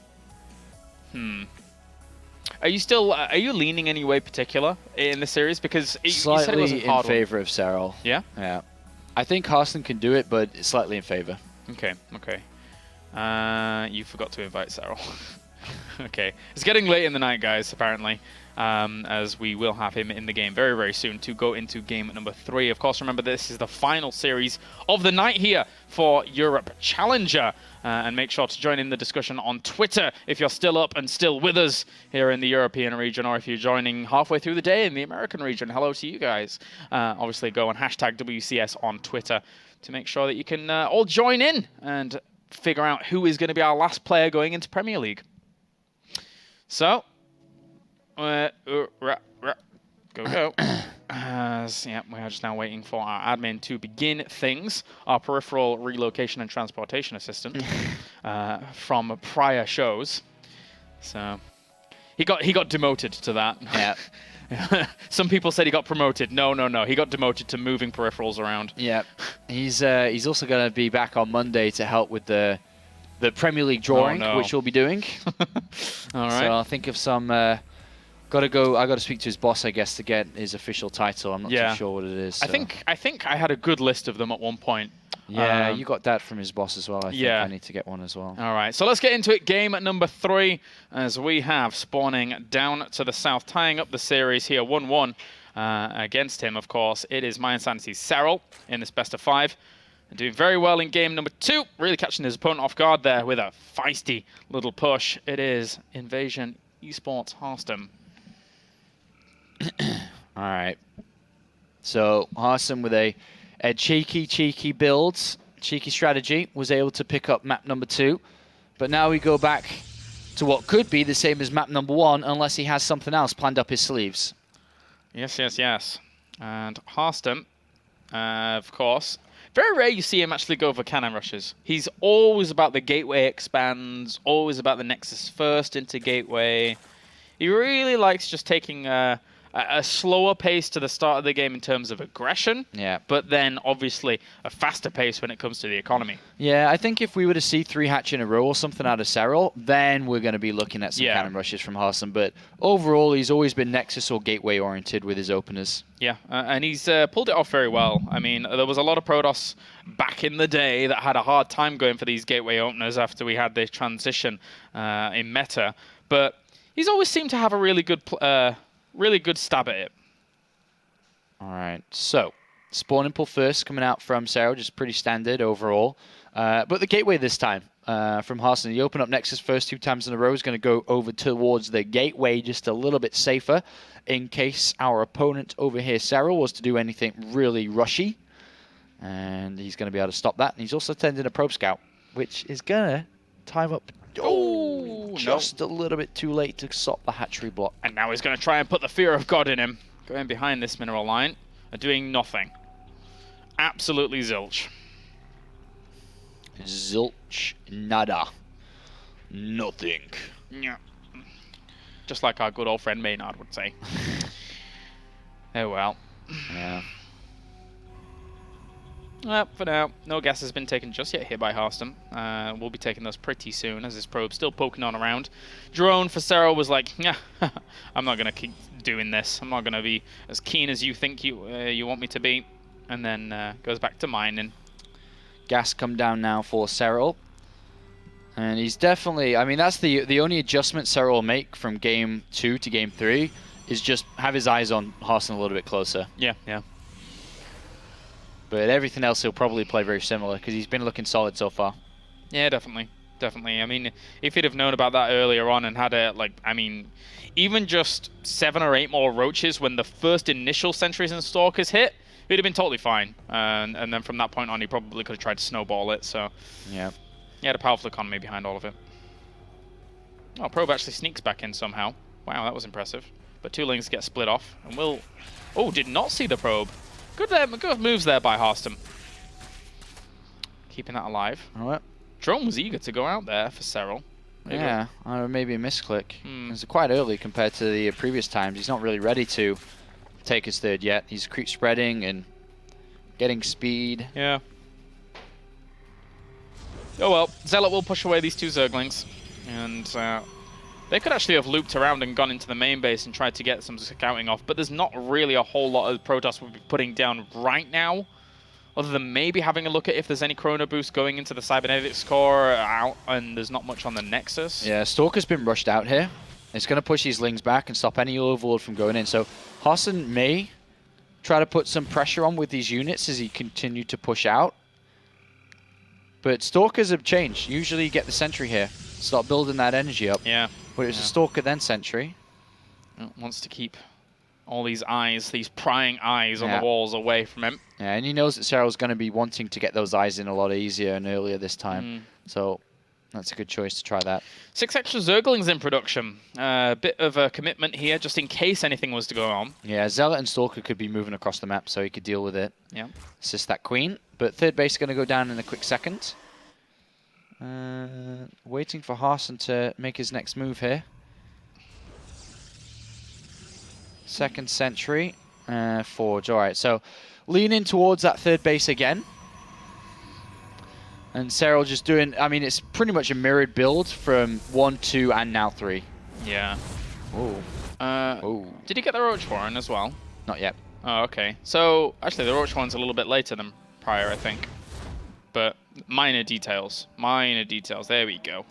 Speaker 1: Are you leaning any way particular in the series? Because you said it wasn't hard
Speaker 3: in favor of Serral.
Speaker 1: Yeah?
Speaker 3: Yeah. I think Harstem can do it, but it's slightly in favor.
Speaker 1: Okay, okay. You forgot to invite Serral. Okay, it's getting late in the night, guys, apparently, as we will have him in the game very, very soon to go into game number 3. Of course, remember, this is the final series of the night here for Europe Challenger. And make sure to join in the discussion on Twitter if you're still up and still with us here in the European region, or if you're joining halfway through the day in the American region. Hello to you guys. Obviously, go on hashtag WCS on Twitter to make sure that you can all join in and figure out who is going to be our last player going into Premier League. So, go. Yeah, we are just now waiting for our admin to begin things. Our peripheral relocation and transportation assistant from prior shows. So, he got demoted to that.
Speaker 3: Yeah.
Speaker 1: Some people said he got promoted. No. He got demoted to moving peripherals around.
Speaker 3: Yeah. He's also going to be back on Monday to help with the Premier League drawing, which we'll be doing.
Speaker 1: All right.
Speaker 3: So I'll think of some... I got to speak to his boss, I guess, to get his official title. I'm not too sure what it is. So.
Speaker 1: I think I had a good list of them at one point.
Speaker 3: Yeah, you got that from his boss as well. I think I need to get one as well.
Speaker 1: All right, so let's get into it. Game number 3, as we have spawning down to the south, tying up the series here, 1-1. Against him, of course, it is My Insanity's Serral in this best of 5. And doing very well in game number 2. Really catching his opponent off guard there with a feisty little push. It is Invasion Esports Harstem.
Speaker 3: All right. So Harstem with a cheeky build, cheeky strategy, was able to pick up map number 2. But now we go back to what could be the same as map number 1, unless he has something else planned up his sleeves.
Speaker 1: Yes. And Harstem, of course, very rare you see him actually go for cannon rushes. He's always about the gateway expands, always about the Nexus first into gateway. He really likes just taking a slower pace to the start of the game in terms of aggression, but then obviously a faster pace when it comes to the economy.
Speaker 3: Yeah, I think if we were to see 3 hatch in a row or something out of Serral, then we're going to be looking at some cannon rushes from Harstem. But overall, he's always been Nexus or gateway oriented with his openers.
Speaker 1: Yeah, and he's pulled it off very well. I mean, there was a lot of Protoss back in the day that had a hard time going for these gateway openers after we had the transition in meta, but he's always seemed to have a really good stab at it.
Speaker 3: All right, so Spawning Pull first coming out from Serral, just pretty standard overall. But the gateway this time from Harstem, he opened up Nexus first 2 times in a row. He's going to go over towards the gateway just a little bit safer in case our opponent over here, Serral, was to do anything really rushy. And he's going to be able to stop that. And he's also sending a probe scout, which is going to time up. Oh, just a little bit too late to stop the hatchery block.
Speaker 1: And now he's going to try and put the fear of God in him. Going behind this mineral line and doing nothing. Absolutely zilch.
Speaker 3: Zilch nada. Nothing.
Speaker 1: Yeah. Just like our good old friend Maynard would say. Oh well.
Speaker 3: Yeah.
Speaker 1: For now, no gas has been taken just yet here by Harstem. We'll be taking those pretty soon as this probe's still poking on around. Drone for Serral was like, yeah, I'm not going to keep doing this. I'm not going to be as keen as you think you want me to be. And then goes back to mining.
Speaker 3: Gas come down now for Serral. And he's definitely, I mean, that's the only adjustment Serral will make from game 2 to game 3 is just have his eyes on Harstem a little bit closer.
Speaker 1: Yeah.
Speaker 3: But everything else he'll probably play very similar because he's been looking solid so far.
Speaker 1: Yeah, definitely. I mean, if he'd have known about that earlier on and had even just 7 or 8 more roaches when the first initial sentries and stalkers hit, he'd have been totally fine. And then from that point on, he probably could have tried to snowball it. So
Speaker 3: yeah,
Speaker 1: he had a powerful economy behind all of it. Oh, probe actually sneaks back in somehow. Wow, that was impressive. But 2 lings get split off, and will. Oh, did not see the probe. Good moves there by Harstem. Keeping that alive.
Speaker 3: All right.
Speaker 1: Drone was eager to go out there for Serral.
Speaker 3: Yeah, maybe a misclick. It's quite early compared to the previous times. He's not really ready to take his third yet. He's creep spreading and getting speed.
Speaker 1: Yeah. Oh well, Zealot will push away these 2 Zerglings. And they could actually have looped around and gone into the main base and tried to get some scouting off, but there's not really a whole lot of Protoss we'll be putting down right now, other than maybe having a look at if there's any Chrono Boost going into the Cybernetics core out, and there's not much on the Nexus.
Speaker 3: Yeah, Stalker's been rushed out here. It's going to push these lings back and stop any Overlord from going in. So Harstem may try to put some pressure on with these units as he continued to push out. But Stalkers have changed. Usually you get the Sentry here. Start building that energy up.
Speaker 1: Yeah.
Speaker 3: But it was a Stalker then Sentry.
Speaker 1: Wants to keep all these eyes, these prying eyes on the walls away from him.
Speaker 3: Yeah, and he knows that Serral's going to be wanting to get those eyes in a lot easier and earlier this time. So that's a good choice to try that.
Speaker 1: 6 extra Zerglings in production. A bit of a commitment here, just in case anything was to go on.
Speaker 3: Yeah, Zealot and Stalker could be moving across the map, so he could deal with it.
Speaker 1: Yeah.
Speaker 3: Assist that Queen. But third base is going to go down in a quick second. Waiting for Harstem to make his next move here. Second Sentry. Forge. All right, so leaning towards that third base again. And Serral just doing, I mean, it's pretty much a mirrored build from 1, 2, and now 3.
Speaker 1: Yeah.
Speaker 3: Oh.
Speaker 1: Did he get the Roach Warren as well?
Speaker 3: Not yet.
Speaker 1: Oh, okay. So, actually, the Roach Warren's a little bit later than prior, I think. But minor details. Minor details. There we go.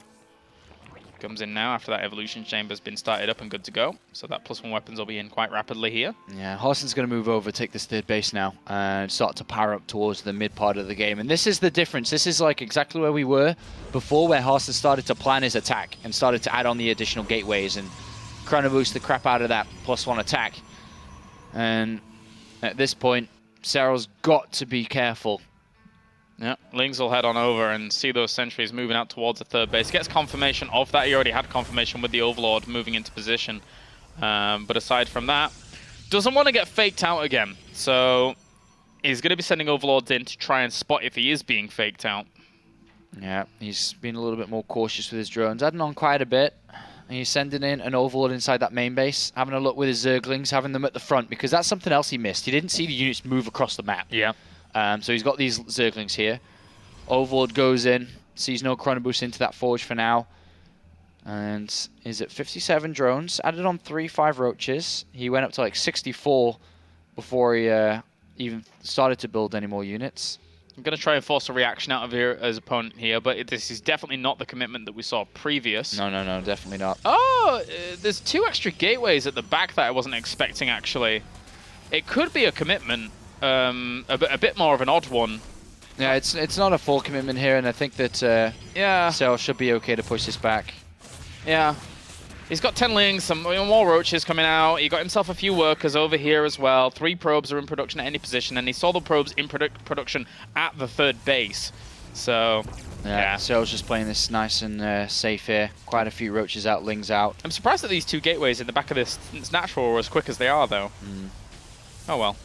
Speaker 1: Comes in now after that evolution chamber's been started up and good to go. So that +1 weapons will be in quite rapidly here.
Speaker 3: Yeah, Harstem's going to move over, take this third base now, and start to power up towards the mid part of the game. And this is the difference. This is like exactly where we were before, where Harstem started to plan his attack and started to add on the additional gateways and chrono boost the crap out of that +1 attack. And at this point, Serral's got to be careful.
Speaker 1: Yeah, Lings will head on over and see those sentries moving out towards the third base. Gets confirmation of that. He already had confirmation with the Overlord moving into position. But aside from that, doesn't want to get faked out again. So he's going to be sending Overlords in to try and spot if he is being faked out.
Speaker 3: Yeah, he's been a little bit more cautious with his drones. Adding on quite a bit. He's sending in an Overlord inside that main base, having a look with his Zerglings, having them at the front, because that's something else he missed. He didn't see the units move across the map.
Speaker 1: Yeah.
Speaker 3: So he's got these Zerglings here. Overlord goes in, sees no chrono boost into that forge for now. And is at 57 drones, added on 3-5 roaches. He went up to like 64 before he even started to build any more units.
Speaker 1: I'm going to try and force a reaction out of his opponent here, but this is definitely not the commitment that we saw previous.
Speaker 3: No, definitely not.
Speaker 1: Oh, there's 2 extra gateways at the back that I wasn't expecting, actually. It could be a commitment. A bit more of an odd one.
Speaker 3: Yeah, it's not a full commitment here, and I think that Serral should be okay to push this back.
Speaker 1: Yeah. He's got 10 Lings, some more roaches coming out. He got himself a few workers over here as well. 3 probes are in production at any position, and he saw the probes in production at the third base. So, yeah.
Speaker 3: Serral's just playing this nice and safe here. Quite a few roaches out, Lings out.
Speaker 1: I'm surprised that these 2 gateways in the back of this natural are as quick as they are, though. Oh well.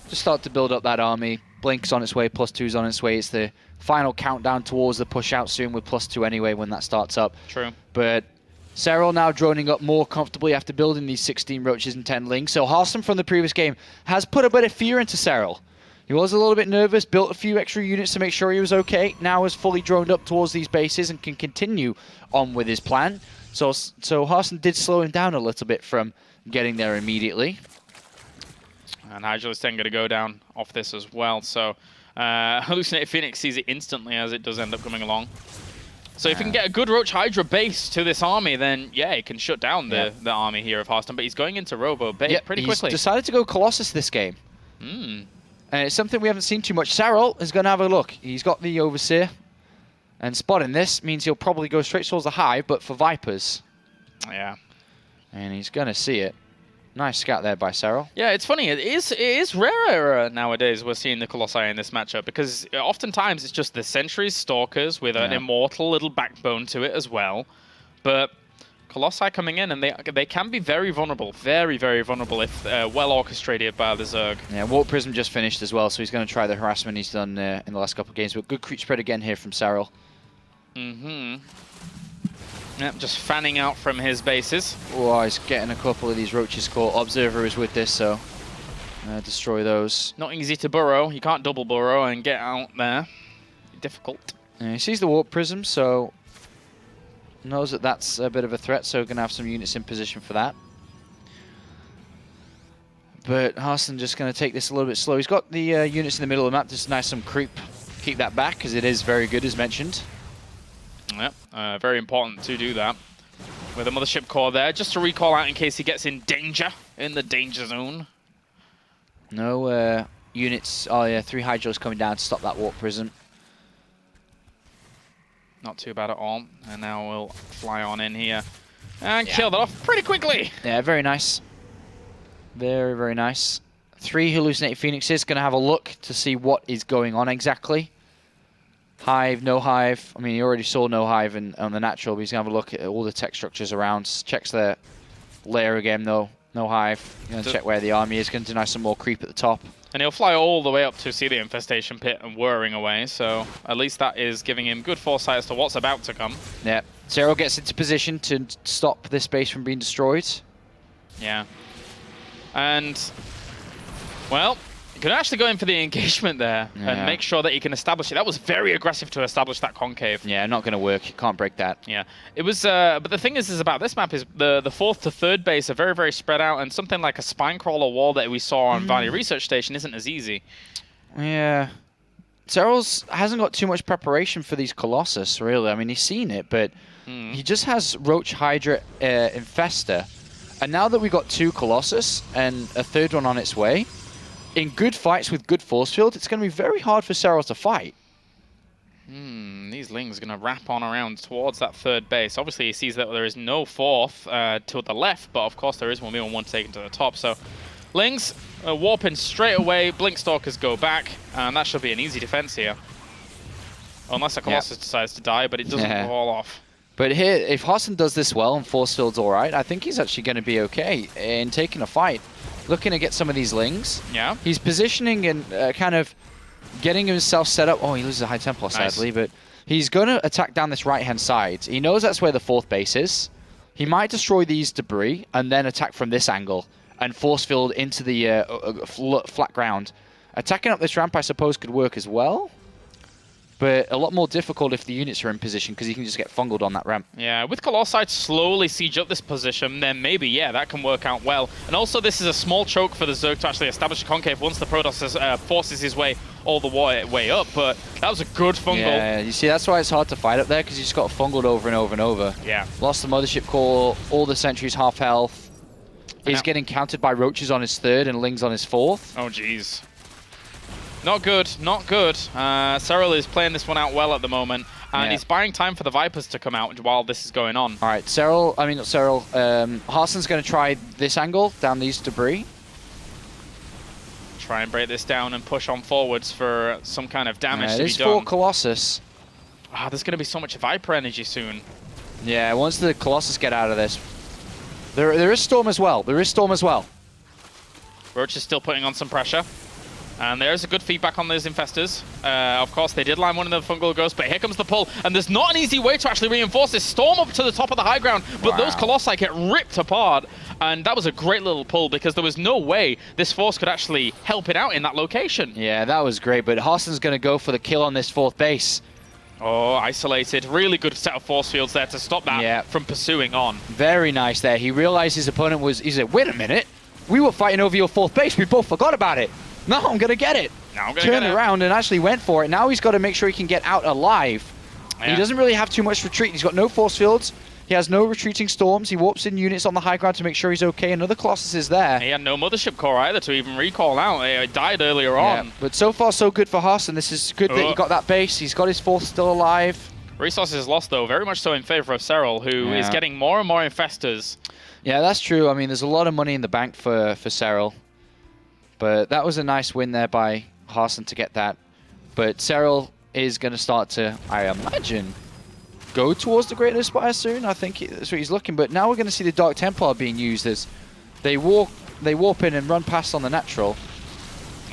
Speaker 3: Just start to build up that army. Blink's on its way, +2's on its way. It's the final countdown towards the push out soon with +2 anyway when that starts up.
Speaker 1: True.
Speaker 3: But Serral now droning up more comfortably after building these 16 roaches and 10 Lings. So Harstem from the previous game has put a bit of fear into Serral. He was a little bit nervous, built a few extra units to make sure he was okay. Now is fully droned up towards these bases and can continue on with his plan. So Harstem did slow him down a little bit from getting there immediately.
Speaker 1: And Hydra is then going to go down off this as well. So Hallucinated Phoenix sees it instantly as it does end up coming along. So if he can get a good Roach Hydra base to this army, then yeah, he can shut down the army here of Harstem. But he's going into Robo pretty quickly.
Speaker 3: He's decided to go Colossus this game. And it's something we haven't seen too much. Serral is going to have a look. He's got the Overseer. And spotting this means he'll probably go straight towards the Hive, but for Vipers.
Speaker 1: Yeah.
Speaker 3: And he's going to see it. Nice scout there by Serral.
Speaker 1: Yeah, it's funny. It is rarer nowadays we're seeing the Colossi in this matchup because oftentimes it's just the Sentries, Stalkers with an immortal little backbone to it as well. But Colossi coming in and they can be very vulnerable, very, very vulnerable if well orchestrated by the Zerg. Yeah,
Speaker 3: Warp Prism just finished as well, so he's going to try the harassment he's done in the last couple of games. But good creep spread again here from Serral.
Speaker 1: Yep, just fanning out from his bases.
Speaker 3: Oh, he's getting a couple of these roaches caught. Observer is with this, so destroy those.
Speaker 1: Not easy to burrow. You can't double burrow and get out there. Difficult.
Speaker 3: He sees the Warp Prism, so knows that that's a bit of a threat, so going to have some units in position for that. But Harstem just going to take this a little bit slow. He's got the units in the middle of the map. Just nice some creep. Keep that back, because it is very good, as mentioned.
Speaker 1: Yep, very important to do that. With a Mothership Core there, just to recall out in case he gets in danger, in the danger zone.
Speaker 3: No units. Oh yeah, 3 Hydros coming down to stop that Warp Prism.
Speaker 1: Not too bad at all. And now we'll fly on in here and kill that off pretty quickly.
Speaker 3: Yeah, very nice. Very, very nice. 3 Hallucinated Phoenixes, going to have a look to see what is going on exactly. Hive, no Hive. I mean, you already saw no Hive on the natural, but he's going to have a look at all the tech structures around. Checks their layer again, though. No Hive. Going to check where the army is. Going to deny some more creep at the top.
Speaker 1: And he'll fly all the way up to see the infestation pit and whirring away, so at least that is giving him good foresight as to what's about to come.
Speaker 3: Yeah. Serral gets into position to stop this base from being destroyed.
Speaker 1: Yeah. And, well, you can actually go in for the engagement there and make sure that he can establish it. That was very aggressive to establish that concave.
Speaker 3: Yeah, not going to work. You can't break that.
Speaker 1: Yeah. It was, but the thing is about this map is the 4th to 3rd base are very, very spread out, and something like a spine crawler wall that we saw on Valley Research Station isn't as easy.
Speaker 3: Yeah. Serral hasn't got too much preparation for these Colossus, really. I mean, he's seen it, but he just has Roach, Hydra, Infester. And now that we've got 2 Colossus and a 3rd one on its way, in good fights with good force field, it's going to be very hard for Serral to fight.
Speaker 1: These Lings are going to wrap on around towards that 3rd base. Obviously, he sees that there is no 4th to the left, but of course there is 1v1 taken to the top. So Lings warping straight away. Blinkstalkers go back, and that should be an easy defense here. Unless a Colossus decides to die, but it doesn't fall off.
Speaker 3: But here, if Harstem does this well and force field's all right, I think he's actually going to be okay in taking a fight. Looking to get some of these Lings.
Speaker 1: Yeah.
Speaker 3: He's positioning and kind of getting himself set up. Oh, he loses a High Templar, sadly, but he's going to attack down this right-hand side. He knows that's where the 4th base is. He might destroy these debris and then attack from this angle and force field into the flat ground. Attacking up this ramp, I suppose, could work as well. But a lot more difficult if the units are in position because you can just get fungled on that ramp.
Speaker 1: Yeah, with Colossi slowly siege up this position, then maybe, yeah, that can work out well. And also, this is a small choke for the Zerg to actually establish a concave once the Protoss forces his way all the way up. But that was a good fungal.
Speaker 3: Yeah, you see, that's why it's hard to fight up there because you just got fungled over and over and over.
Speaker 1: Yeah.
Speaker 3: Lost the Mothership Core, all the sentries half health. He's getting countered by Roaches on his 3rd and Lings on his 4th.
Speaker 1: Oh, jeez. Not good, not good. Serral is playing this one out well at the moment, and he's buying time for the Vipers to come out while this is going on.
Speaker 3: All right, Serral, I mean, not Serral, Harstem's going to try this angle down these debris.
Speaker 1: Try and break this down and push on forwards for some kind of damage to be
Speaker 3: there's
Speaker 1: done.
Speaker 3: 4 Colossus.
Speaker 1: There's going to be so much Viper energy soon.
Speaker 3: Yeah, once the Colossus get out of this. There is Storm as well. There is Storm as well.
Speaker 1: Roach is still putting on some pressure. And there's a good feedback on those Infestors. Of course, they did line one of the Fungal Ghosts, but here comes the pull. And there's not an easy way to actually reinforce this. Storm up to the top of the high ground, but those Colossi get ripped apart. And that was a great little pull because there was no way this force could actually help it out in that location.
Speaker 3: Yeah, that was great, but Harstem's going to go for the kill on this 4th base.
Speaker 1: Oh, isolated. Really good set of force fields there to stop that from pursuing on.
Speaker 3: Very nice there. He realized his opponent was... He said, wait a minute. We were fighting over your 4th base. We both forgot about it. No, I'm going to get it. Turned around and actually went for it. Now he's got to make sure he can get out alive. Yeah. He doesn't really have too much retreat. He's got no force fields. He has no retreating storms. He warps in units on the high ground to make sure he's okay. Another Colossus is there.
Speaker 1: He had no Mothership Core either to even recall out. He died earlier on.
Speaker 3: But so far, so good for Harstem. This is good that he got that base. He's got his 4th still alive.
Speaker 1: Resources lost, though, very much so in favor of Serral, who is getting more and more Infestors.
Speaker 3: Yeah, that's true. I mean, there's a lot of money in the bank for Serral. But that was a nice win there by Harstem to get that. But Serral is going to start to, I imagine, go towards the Great Aspire soon. I think that's what he's looking. But now we're going to see the Dark Templar being used as they warp in and run past on the natural.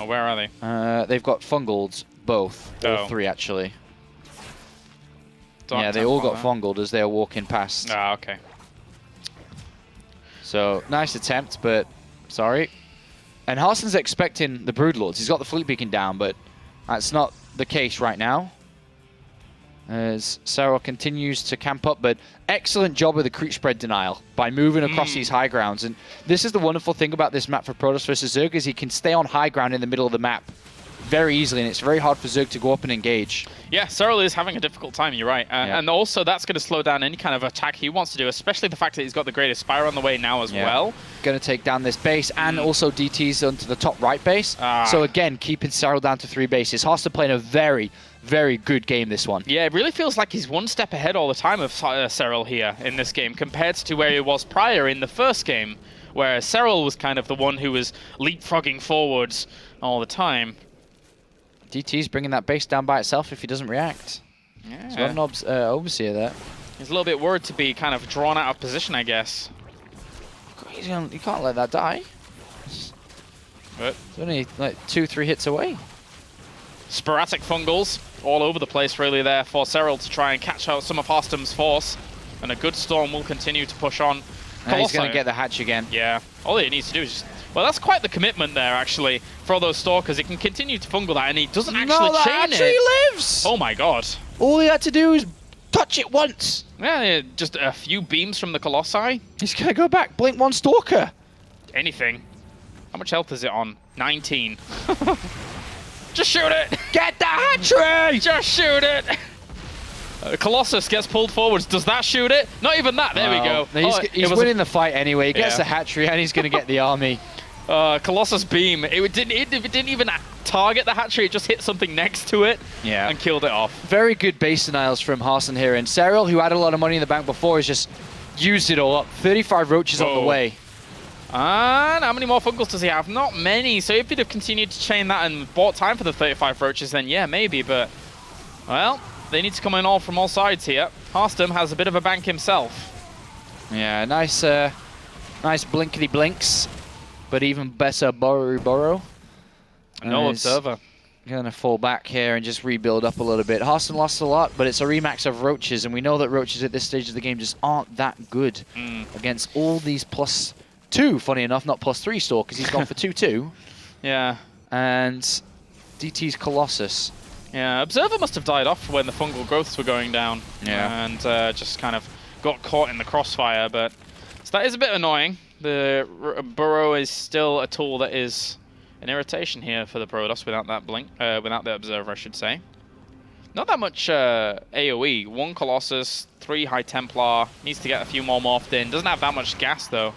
Speaker 1: Oh, where are they?
Speaker 3: They've got fungled, both. All 3, actually.
Speaker 1: Dark
Speaker 3: they all got fungled as they are walking past.
Speaker 1: Ah, okay.
Speaker 3: So, nice attempt, but sorry. And Harstem's expecting the Broodlords. He's got the fleet beacon down, but that's not the case right now. As Serral continues to camp up, but excellent job with the creep spread denial by moving across these high grounds. And this is the wonderful thing about this map for Protoss versus Zerg is he can stay on high ground in the middle of the map very easily, and it's very hard for Zerg to go up and engage.
Speaker 1: Yeah, Serral is having a difficult time, you're right. And also that's going to slow down any kind of attack he wants to do, especially the fact that he's got the Great Aspire on the way now as well.
Speaker 3: Going to take down this base and also DTs onto the top right base. So again, keeping Serral down to 3 bases. Harstem playing a very, very good game this one.
Speaker 1: Yeah, it really feels like he's one step ahead all the time of Serral here in this game compared to where he was prior in the first game, where Serral was kind of the one who was leapfrogging forwards all the time.
Speaker 3: DT's bringing that base down by itself if he doesn't react.
Speaker 1: Yeah.
Speaker 3: He's got an overseer there.
Speaker 1: He's a little bit worried to be kind of drawn out of position, I guess.
Speaker 3: You can't let that die.
Speaker 1: But
Speaker 3: it's only like 2-3 hits away.
Speaker 1: Sporadic fungals all over the place really there for Serral to try and catch out some of Harstem's force. And a good storm will continue to push on.
Speaker 3: Now he's going to get the hatch again.
Speaker 1: Yeah. All he needs to do is just... Well, that's quite the commitment there, actually, for all those Stalkers. He can continue to fungal that, and he doesn't actually chain
Speaker 3: actually
Speaker 1: it.
Speaker 3: Lives!
Speaker 1: Oh, my God.
Speaker 3: All he had to do is touch it once.
Speaker 1: Yeah, just a few beams from the Colossi.
Speaker 3: He's going to go back. Blink 1 Stalker.
Speaker 1: Anything. How much health is it on? 19. Just shoot it!
Speaker 2: Get the hatchery!
Speaker 1: Just shoot it! Colossus gets pulled forwards. Does that shoot it? Not even that. There we go.
Speaker 2: He's winning the fight anyway. He gets the hatchery and he's going to get the army.
Speaker 1: Colossus beam. It didn't even target the hatchery. It just hit something next to it and killed it off.
Speaker 2: Very good base denials from Harstem here. And Serral, who had a lot of money in the bank before, has just used it all up. 35 roaches on the way.
Speaker 1: And how many more Funkles does he have? Not many. So if he'd have continued to chain that and bought time for the 35 roaches, then yeah, maybe. But, well, they need to come in all from all sides here. Harstem has a bit of a bank himself.
Speaker 2: Yeah, nice blinkety blinks. But even better burrow.
Speaker 1: No observer.
Speaker 2: Gonna fall back here and just rebuild up a little bit. Harstem lost a lot, but it's a remax of roaches, and we know that roaches at this stage of the game just aren't that good against all these +2, funny enough, not +3 stalkers. He's gone for 2-2.
Speaker 1: Yeah.
Speaker 2: And DT's Colossus.
Speaker 1: Yeah, Observer must have died off when the fungal growths were going down.
Speaker 2: Yeah.
Speaker 1: And just kind of got caught in the crossfire, but so that is a bit annoying. The burrow is still a tool that is an irritation here for the Protoss without that blink, without the Observer, I should say. Not that much AoE. 1 Colossus, 3 High Templar. Needs to get a few more morphed in. Doesn't have that much gas though.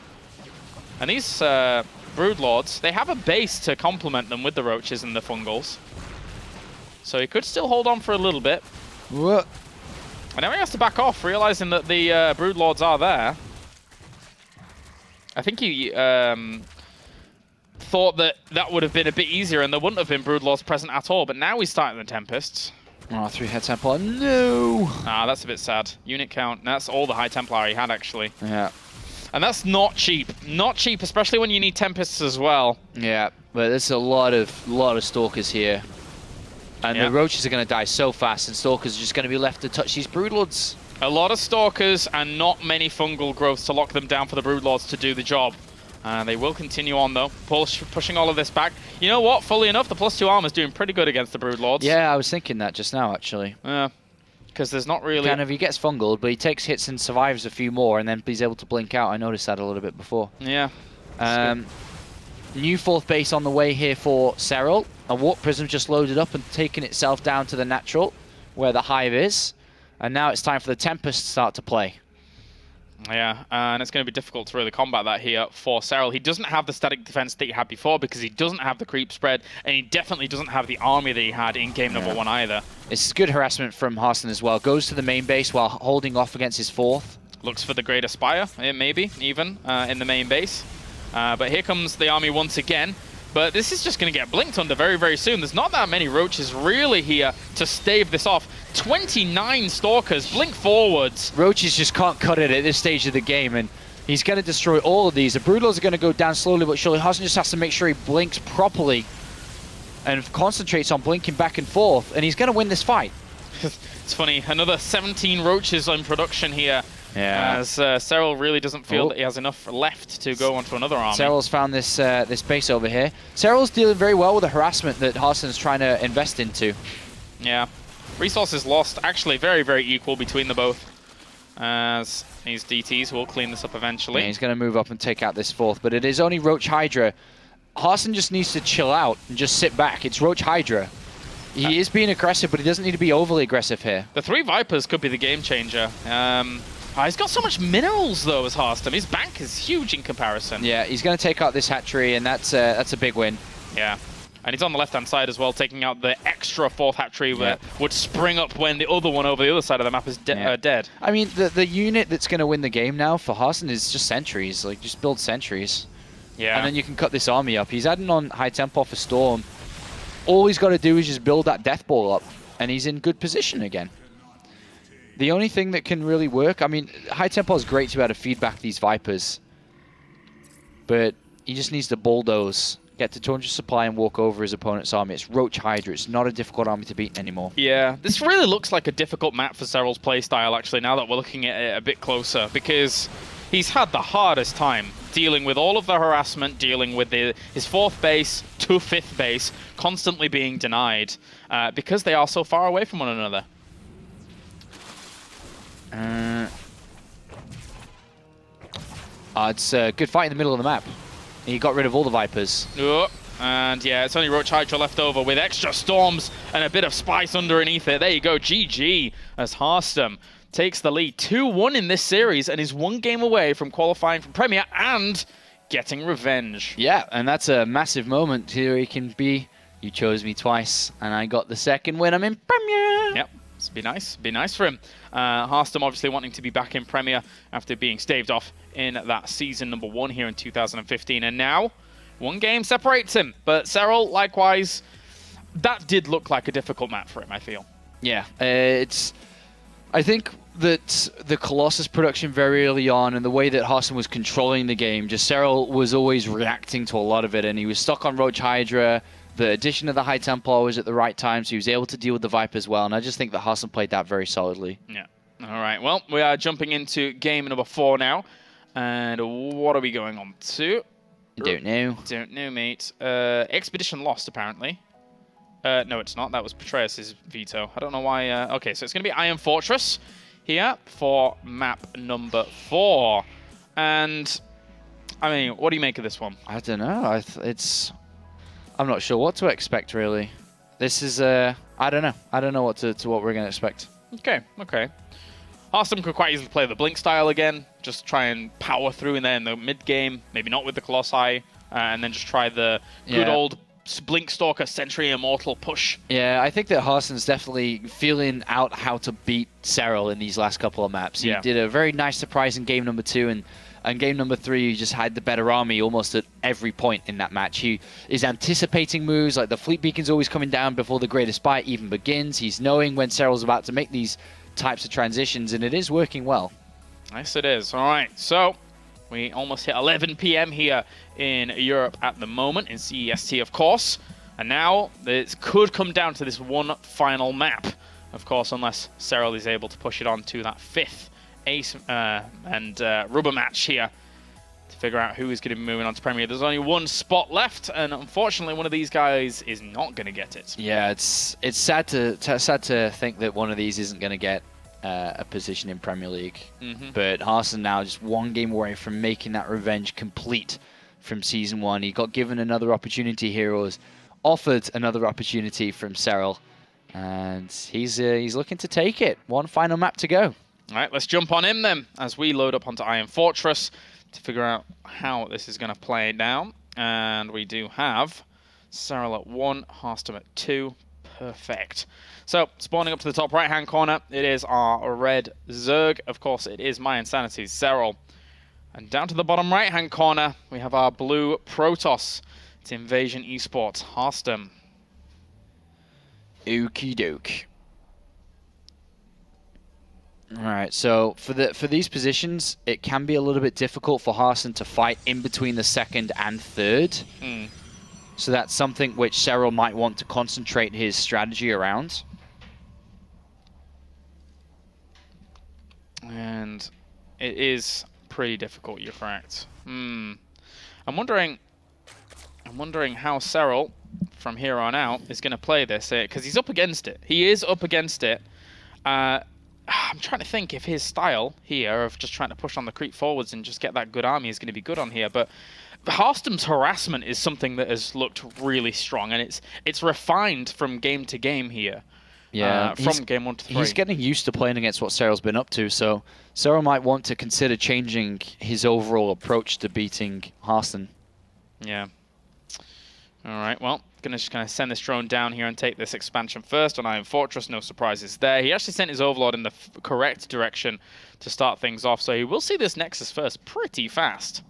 Speaker 1: And these Broodlords, they have a base to complement them with the roaches and the fungals. So he could still hold on for a little bit.
Speaker 2: What?
Speaker 1: And now he has to back off, realizing that the Broodlords are there. I think he thought that that would have been a bit easier and there wouldn't have been Broodlords present at all, but now he's starting the Tempests.
Speaker 2: Oh, 3 High Templar. No!
Speaker 1: Ah, that's a bit sad. Unit count, that's all the High Templar he had, actually.
Speaker 2: Yeah.
Speaker 1: And that's not cheap. Not cheap, especially when you need Tempests as well.
Speaker 2: Yeah, but there's a lot of stalkers here. And the roaches are going to die so fast, and stalkers are just going to be left to touch these Broodlords.
Speaker 1: A lot of stalkers and not many fungal growths to lock them down for the Broodlords to do the job. They will continue on though, pushing all of this back. You know what? Fully enough, the +2 armor is doing pretty good against the Broodlords.
Speaker 2: Yeah, I was thinking that just now, actually.
Speaker 1: Yeah, because there's not really...
Speaker 2: Kind of, he gets fungled, but he takes hits and survives a few more, and then he's able to blink out. I noticed that a little bit before.
Speaker 1: Yeah.
Speaker 2: New 4th base on the way here for Serral. A Warp Prism just loaded up and taken itself down to the natural, where the hive is. And now it's time for the Tempest to start to play.
Speaker 1: Yeah, and it's going to be difficult to really combat that here for Serral. He doesn't have the static defense that he had before because he doesn't have the creep spread, and he definitely doesn't have the army that he had in game number 1 either.
Speaker 2: It's good harassment from Harstem as well. Goes to the main base while holding off against his 4th.
Speaker 1: Looks for the Great Aspire, maybe, even, in the main base. But here comes the army once again. But this is just going to get blinked under very, very soon. There's not that many roaches really here to stave this off. 29 stalkers, blink forwards.
Speaker 2: Roaches just can't cut it at this stage of the game, and he's going to destroy all of these. The Broodlords are going to go down slowly but surely. Harstem just has to make sure he blinks properly and concentrates on blinking back and forth, and he's going to win this fight.
Speaker 1: It's funny, another 17 roaches in production here.
Speaker 2: Yeah.
Speaker 1: As Serral really doesn't feel that he has enough left to go onto another army.
Speaker 2: Serral's found this this base over here. Serral's dealing very well with the harassment that Harstem's trying to invest into.
Speaker 1: Yeah. Resources lost, actually very, very equal between the both. As these DTs will clean this up eventually.
Speaker 2: Yeah, he's going to move up and take out this 4th, but it is only Roach Hydra. Harstem just needs to chill out and just sit back. It's Roach Hydra. He is being aggressive, but he doesn't need to be overly aggressive here.
Speaker 1: The 3 Vipers could be the game changer. He's got so much minerals, though, as Harstem. His bank is huge in comparison.
Speaker 2: Yeah, he's going to take out this hatchery, and that's a big win.
Speaker 1: Yeah. And he's on the left-hand side as well, taking out the extra 4th hatchery that would spring up when the other one over the other side of the map is dead.
Speaker 2: I mean, the unit that's going to win the game now for Harstem is just sentries. Like, just build sentries.
Speaker 1: Yeah.
Speaker 2: And then you can cut this army up. He's adding on High Tempo for Storm. All he's got to do is just build that Death Ball up, and he's in good position again. The only thing that can really work, I mean, High Tempo is great to be able to feed back these Vipers, but he just needs to bulldoze, get to 200 supply, and walk over his opponent's army. It's Roach Hydra. It's not a difficult army to beat anymore.
Speaker 1: Yeah, this really looks like a difficult map for Serral's playstyle, actually, now that we're looking at it a bit closer, because he's had the hardest time dealing with all of the harassment, dealing with his 4th base to 5th base, constantly being denied, because they are so far away from one another.
Speaker 2: It's a good fight in the middle of the map. He got rid of all the Vipers.
Speaker 1: Oh, And yeah, it's only Roach Hydra left over with extra storms and a bit of spice underneath it. There you go, GG, as Harstem takes the lead 2-1 in this series and is 1 game away from qualifying for Premier and getting revenge.
Speaker 2: Yeah, and that's a massive moment. Here he can be, you chose me twice, and I got the second win. I'm in Premier.
Speaker 1: Yep, it's be nice for him. Harstem obviously wanting to be back in Premier after being staved off in that season number 1 here in 2015, and now 1 game separates him. But Serral, likewise, that did look like a difficult map for him, I feel.
Speaker 2: Yeah, I think that the Colossus production very early on and the way that Harstem was controlling the game, just Serral was always reacting to a lot of it, and he was stuck on Roach Hydra. The addition of the High Templar was at the right time, so he was able to deal with the Viper as well, and I just think that Harstem played that very solidly.
Speaker 1: Yeah. All right, well, we are jumping into game number 4 now, and what are we going on to?
Speaker 2: Don't know.
Speaker 1: Don't know, mate. Expedition lost, apparently. No, it's not. That was Patreus' veto. I don't know why. Okay, so it's going to be Iron Fortress here for map number 4. And, I mean, what do you make of this one?
Speaker 2: I don't know. I'm not sure what to expect, really. This is, I don't know. I don't know what we're going to expect.
Speaker 1: Okay. Harstem could quite easily play the Blink style again. Just try and power through in there in the mid-game. Maybe not with the Colossi. And then just try the good old Blink Stalker Sentry Immortal push.
Speaker 2: Yeah, I think that Harstem's definitely feeling out how to beat Serral in these last couple of maps. He did a very nice surprise in game number 2, and game number 3, he just had the better army almost at every point in that match. He is anticipating moves, like the Fleet Beacon's always coming down before the Greatest Bite even begins. He's knowing when Serral's about to make these types of transitions, and it is working well.
Speaker 1: Nice it is. All right, so we almost hit 11 p.m. here in Europe at the moment, in CEST, of course. And now it could come down to this one final map, of course, unless Serral is able to push it on to that 5th ace and rubber match here to figure out who is going to be moving on to Premier. There's only 1 spot left, and unfortunately, one of these guys is not going to get it.
Speaker 2: Yeah, it's sad to think that one of these isn't going to get a position in Premier League. But Harstem now just 1 game away from making that revenge complete from Season 1. He got given another opportunity here, or was offered another opportunity from Serral, and he's looking to take it. 1 final map to go.
Speaker 1: All right, let's jump on in then as we load up onto Iron Fortress to figure out how this is going to play down. And we do have Serral at 1, Harstem at 2. Perfect. So, spawning up to the top right-hand corner, it is our red Zerg. Of course, it is my Insanity's Serral. And down to the bottom right-hand corner, we have our blue Protoss. It's Invasion Esports, Harstem.
Speaker 2: Okie doke. Alright, so for these positions, it can be a little bit difficult for Harstem to fight in between the 2nd and 3rd. So that's something which Serral might want to concentrate his strategy around.
Speaker 1: And it is pretty difficult, you're correct. I'm wondering how Serral, from here on out, is going to play this, because he's up against it. He is up against it. I'm trying to think if his style here of just trying to push on the creep forwards and just get that good army is going to be good on here. But Harstem's harassment is something that has looked really strong, and it's refined from game to game here.
Speaker 2: Yeah,
Speaker 1: from game 1 to 3.
Speaker 2: He's getting used to playing against what Serral's been up to, so Serral might want to consider changing his overall approach to beating Harstem.
Speaker 1: Yeah. All right, well, just gonna send this drone down here and take this expansion first on Iron Fortress. No surprises there. He actually sent his Overlord in the correct direction to start things off, so he will see this Nexus first pretty fast.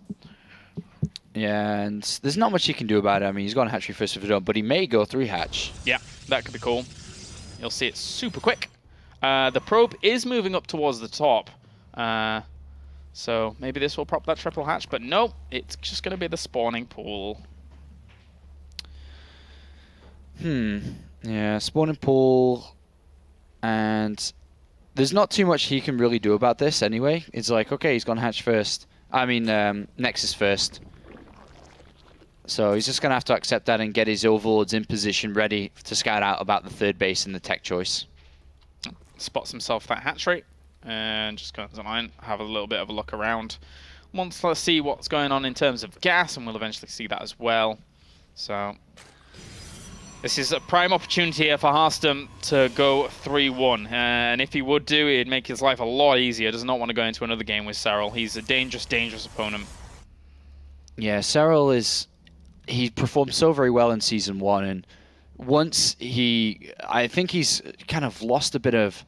Speaker 2: Yeah, and there's not much he can do about it. I mean, he's gone hatchery first if he don't, but he may go 3-hatch.
Speaker 1: Yeah, that could be cool. You'll see it super quick. The probe is moving up towards the top, so maybe this will prop that triple hatch, but no, it's just going to be the spawning pool.
Speaker 2: Yeah, spawning pool, and there's not too much he can really do about this anyway. It's like, okay, he's gone hatch first. I mean, Nexus first. So he's just going to have to accept that and get his Overlords in position, ready to scout out about the 3rd base and the tech choice.
Speaker 1: Spots himself that hatchery, and just goes online, have a little bit of a look around. Let's see what's going on in terms of gas, and we'll eventually see that as well. So this is a prime opportunity here for Harstem to go 3-1. And if he would do, it'd make his life a lot easier. Does not want to go into another game with Serral. He's a dangerous, dangerous opponent.
Speaker 2: Yeah, Serral is... He performed so very well in Season 1, and once I think he's kind of lost a bit of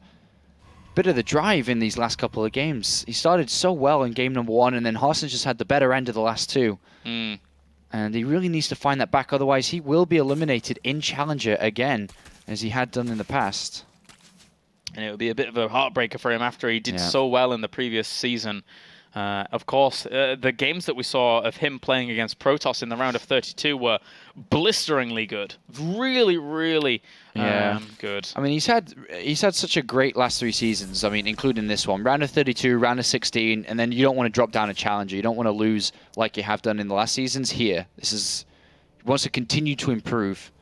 Speaker 2: the drive in these last couple of games. He started so well in game number 1, and then Harstem just had the better end of the last 2. And he really needs to find that back, otherwise he will be eliminated in Challenger again, as he had done in the past.
Speaker 1: And it would be a bit of a heartbreaker for him after he did so well in the previous season. Of course, the games that we saw of him playing against Protoss in the round of 32 were blisteringly good. Really, really good.
Speaker 2: I mean, he's had such a great last 3 seasons. I mean, including this one. Round of 32, round of 16, and then you don't want to drop down a Challenger. You don't want to lose like you have done in the last seasons. Here, he wants to continue to improve.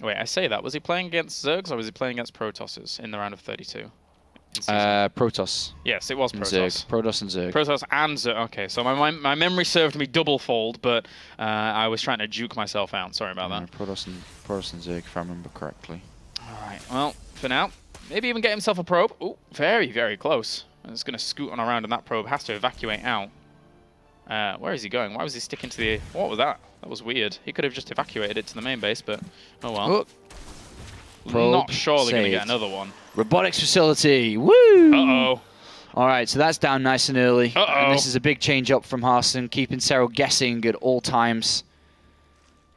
Speaker 1: Wait, I say that. Was he playing against Zergs or was he playing against Protosses in the round of 32?
Speaker 2: Protoss.
Speaker 1: Yes, it was Protoss.
Speaker 2: Protoss and Zerg.
Speaker 1: Protoss and Zerg. Okay, so my memory served me double-fold, but I was trying to juke myself out. Sorry about that.
Speaker 2: Protoss and Zerg, if I remember correctly.
Speaker 1: All right, well, for now, maybe even get himself a probe. Oh, very, very close. I'm just going to scoot on around, and that probe has to evacuate out. Where is he going? Why was he sticking to the... What was that? That was weird. He could have just evacuated it to the main base, but oh well.
Speaker 2: Probe
Speaker 1: not surely going to get
Speaker 2: saved.
Speaker 1: another one.
Speaker 2: Robotics facility. Woo!
Speaker 1: Uh-oh.
Speaker 2: All right, so that's down nice and early.
Speaker 1: Uh-oh.
Speaker 2: And this is a big change up from Harstem, keeping Serral guessing at all times.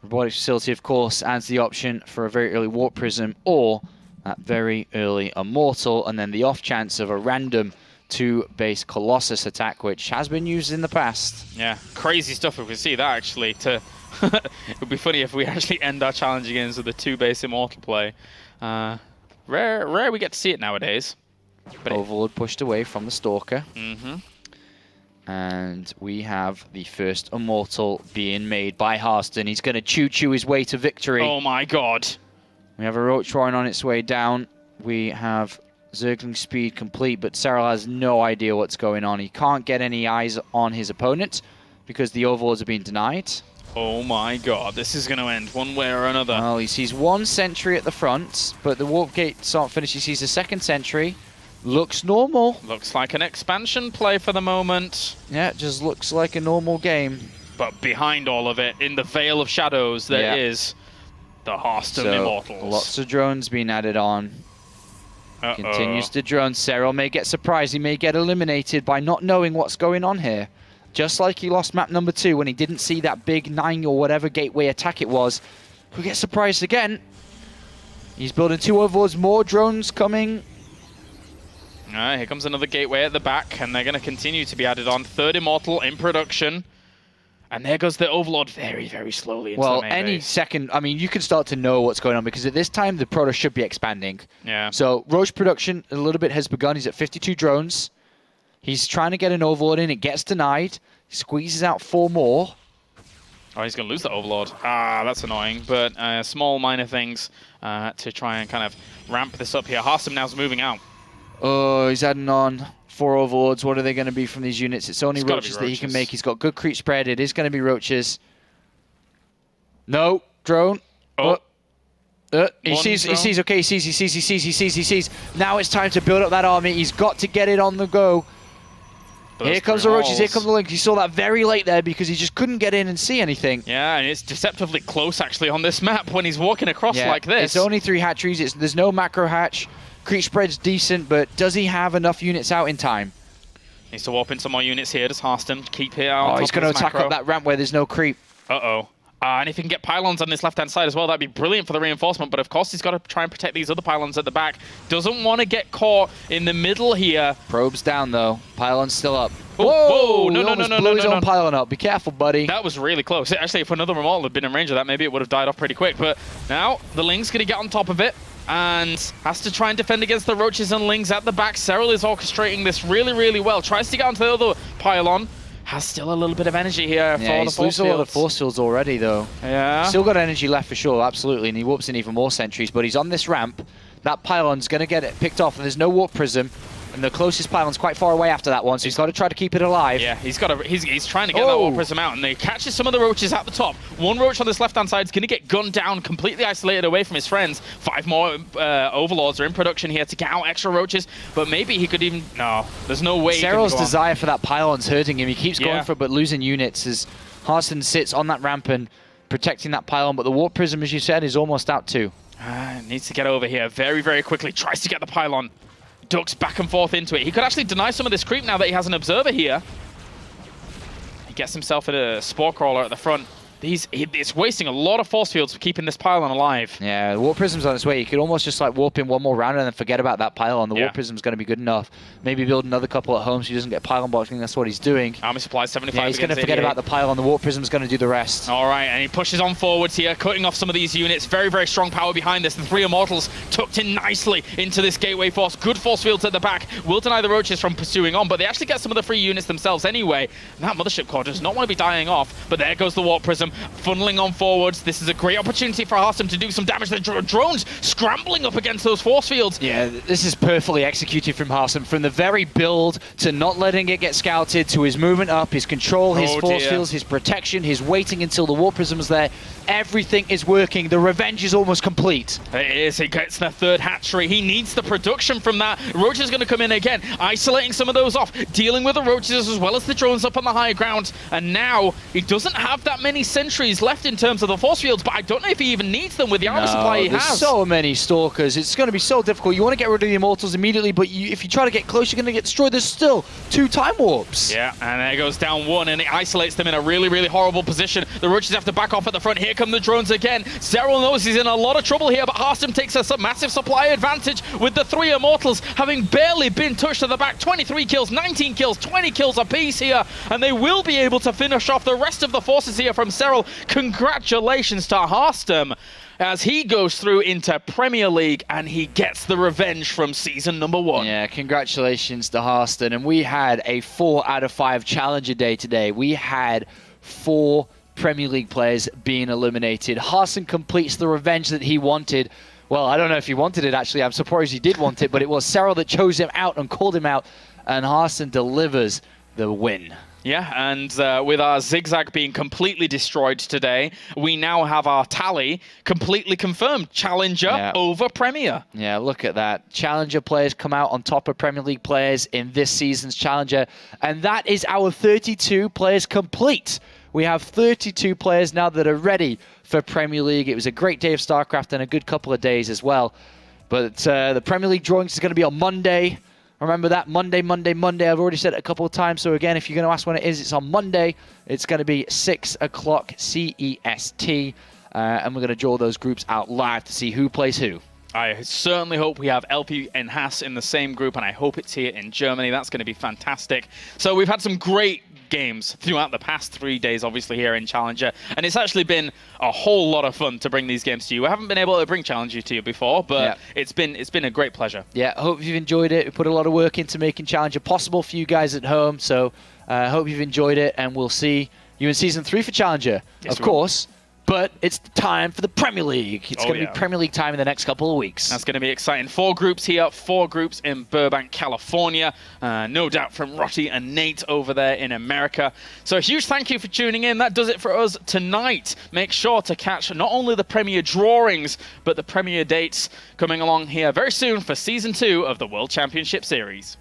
Speaker 2: Robotics facility, of course, adds the option for a very early warp prism or that very early immortal, and then the off chance of a random 2-base Colossus attack, which has been used in the past.
Speaker 1: Yeah, crazy stuff if we see that actually. It would be funny if we actually end our challenge games with a 2-base immortal play. Rare we get to see it nowadays. But
Speaker 2: Overlord pushed away from the Stalker.
Speaker 1: Mm-hmm.
Speaker 2: And we have the first immortal being made by Harstem. He's going to choo-choo his way to victory.
Speaker 1: Oh my god.
Speaker 2: We have a Roach Warren on its way down. We have Zergling speed complete, but Serral has no idea what's going on. He can't get any eyes on his opponent because the Overlords are being denied.
Speaker 1: Oh my god, this is going to end one way or another.
Speaker 2: Well, he sees 1 sentry at the front, but the warp gates aren't finished. He sees a 2nd sentry. Looks normal.
Speaker 1: Looks like an expansion play for the moment.
Speaker 2: Yeah, it just looks like a normal game.
Speaker 1: But behind all of it, in the veil of shadows, there is the Harstem Immortals.
Speaker 2: Lots of drones being added on. Continues to drone. Serral may get surprised. He may get eliminated by not knowing what's going on here. Just like he lost map number 2 when he didn't see that big 9 or whatever gateway attack it was. He'll get surprised again. He's building 2 overlords, more drones coming.
Speaker 1: Alright, here comes another gateway at the back, and they're going to continue to be added on. 3rd Immortal in production. And there goes the Overlord very, very slowly into the main
Speaker 2: any
Speaker 1: base.
Speaker 2: second, I mean, you can start to know what's going on because at this time the Protoss should be expanding.
Speaker 1: Yeah.
Speaker 2: So Roche production a little bit has begun. He's at 52 drones. He's trying to get an Overlord in. It gets denied. He squeezes out 4 more.
Speaker 1: Oh, he's going to lose the Overlord. Ah, that's annoying. But small, minor things to try and kind of ramp this up here. Harstem now's moving out.
Speaker 2: Oh, he's adding on 4 Overlords. What are they going to be from these units? It's only roaches that he can make. He's got good creep spread. It is going to be roaches. No, drone. He sees. Okay, he sees. Now it's time to build up that army. He's got to get it on the go. Here comes the roaches, here comes the link. You saw that very late there because he just couldn't get in and see anything.
Speaker 1: Yeah, and it's deceptively close actually on this map when he's walking across like this.
Speaker 2: It's only 3 hatcheries. There's no macro hatch. Creep spread's decent, but does he have enough units out in time?
Speaker 1: Needs to warp in some more units here. Does Harstem keep here on top
Speaker 2: he's going to attack
Speaker 1: macro?
Speaker 2: up that ramp where there's no creep.
Speaker 1: Uh-oh. And if he can get pylons on this left-hand side as well, that'd be brilliant for the reinforcement. But of course, he's got to try and protect these other pylons at the back. Doesn't want to get caught in the middle here.
Speaker 2: Probe's down, though. Pylon's still up.
Speaker 1: Whoa!
Speaker 2: No, blew his own pylon up. Be careful, buddy.
Speaker 1: That was really close. Actually, if another Immortal had been in range of that, maybe it would have died off pretty quick. But now, the Ling's going to get on top of it and has to try and defend against the Roaches and Lings at the back. Serral is orchestrating this really, really well. Tries to get onto the other pylon. Has still a little bit of energy here for the force fields.
Speaker 2: He's losing a lot of force fields already, though.
Speaker 1: Yeah.
Speaker 2: Still got energy left for sure, absolutely, and he warps in even more sentries, but he's on this ramp. That pylon's going to get it picked off, and there's no warp prism.
Speaker 3: And the closest pylon's quite far away after that one, so he's got to try to keep it alive.
Speaker 1: Yeah, he's trying to get that Warp Prism out, and he catches some of the roaches at the top. One roach on this left-hand side is going to get gunned down, completely isolated away from his friends. 5 more Overlords are in production here to get out extra roaches, but maybe he could even... No, there's no way
Speaker 3: Serral's desire for that pylon's hurting him. He keeps going for it, but losing units as Harstem sits on that ramp and protecting that pylon, but the Warp Prism, as you said, is almost out too.
Speaker 1: Needs to get over here very, very quickly. Tries to get the pylon. Ducks back and forth into it. He could actually deny some of this creep now that he has an observer here. He gets himself a Spore Crawler at the front. It's wasting a lot of force fields for keeping this pylon alive.
Speaker 3: Yeah, the Warp Prism's on its way. You could almost just like warp in one more round and then forget about that pylon. The Warp Prism's going to be good enough. Maybe build another couple at home so he doesn't get pylon boxing. That's what he's doing.
Speaker 1: Army supply 75.
Speaker 3: Yeah, he's going to forget about the pylon. The Warp Prism's going to do the rest.
Speaker 1: All right, and he pushes on forwards here, cutting off some of these units. Very, very strong power behind this. The 3 Immortals tucked in nicely into this gateway force. Good force fields at the back. Will deny the roaches from pursuing on, but they actually get some of the free units themselves anyway. And that Mothership Core does not want to be dying off, but there goes the Warp Prism, funneling on forwards. This is a great opportunity for Harstem to do some damage. The drones scrambling up against those force fields.
Speaker 3: Yeah, this is perfectly executed from Harstem. From the very build to not letting it get scouted to his movement up, his control, his force fields, his protection, his waiting until the Warp Prism is there. Everything is working. The revenge is almost complete.
Speaker 1: It is. He gets the 3rd hatchery. He needs the production from that. Roach is going to come in again, isolating some of those off, dealing with the roaches as well as the drones up on the high ground. And now he doesn't have that many sentries left in terms of the force fields, but I don't know if he even needs them with the armor supply he has.
Speaker 3: There's so many Stalkers. It's going to be so difficult. You want to get rid of the Immortals immediately, but if you try to get close, you're going to get destroyed. There's still 2 Time Warps.
Speaker 1: Yeah, and there goes down 1, and it isolates them in a really, really horrible position. The roaches have to back off at the front. Here come the drones again. Serral knows he's in a lot of trouble here, but Harstem takes a massive supply advantage with the 3 Immortals having barely been touched to the back. 23 kills, 19 kills, 20 kills apiece here, and they will be able to finish off the rest of the forces here from Serral. Congratulations to Harstem as he goes through into Premier League and he gets the revenge from season number 1.
Speaker 3: Yeah, congratulations to Harstem. And we had a 4 out of 5 Challenger day today. We had 4 Premier League players being eliminated. Harstem completes the revenge that he wanted. Well, I don't know if he wanted it, actually. I'm surprised he did want it, but it was Serral that chose him out and called him out, and Harstem delivers the win.
Speaker 1: Yeah, and with our Zigzag being completely destroyed today, we now have our tally completely confirmed. Challenger over Premier.
Speaker 3: Yeah, look at that. Challenger players come out on top of Premier League players in this season's Challenger, and that is our 32 players complete. We have 32 players now that are ready for Premier League. It was a great day of StarCraft and a good couple of days as well. But the Premier League drawings is going to be on Monday. Remember that, Monday. I've already said it a couple of times. So again, if you're going to ask when it is, it's on Monday. It's going to be 6 o'clock CEST. And we're going to draw those groups out live to see who plays who.
Speaker 1: I certainly hope we have LP and Haas in the same group, and I hope it's here in Germany. That's going to be fantastic. So we've had some great games throughout the past 3 days, obviously, here in Challenger, and it's actually been a whole lot of fun to bring these games to you. I haven't been able to bring Challenger to you before, but it's been a great pleasure.
Speaker 3: Yeah, I hope you've enjoyed it. We put a lot of work into making Challenger possible for you guys at home, so I hope you've enjoyed it, and we'll see you in Season 3 for Challenger, of course. But it's time for the Premier League. It's going to be Premier League time in the next couple of weeks.
Speaker 1: That's going to be exciting. 4 groups here, 4 groups in Burbank, California. No doubt from Rotti and Nate over there in America. So a huge thank you for tuning in. That does it for us tonight. Make sure to catch not only the Premier drawings, but the Premier dates coming along here very soon for Season 2 of the World Championship Series.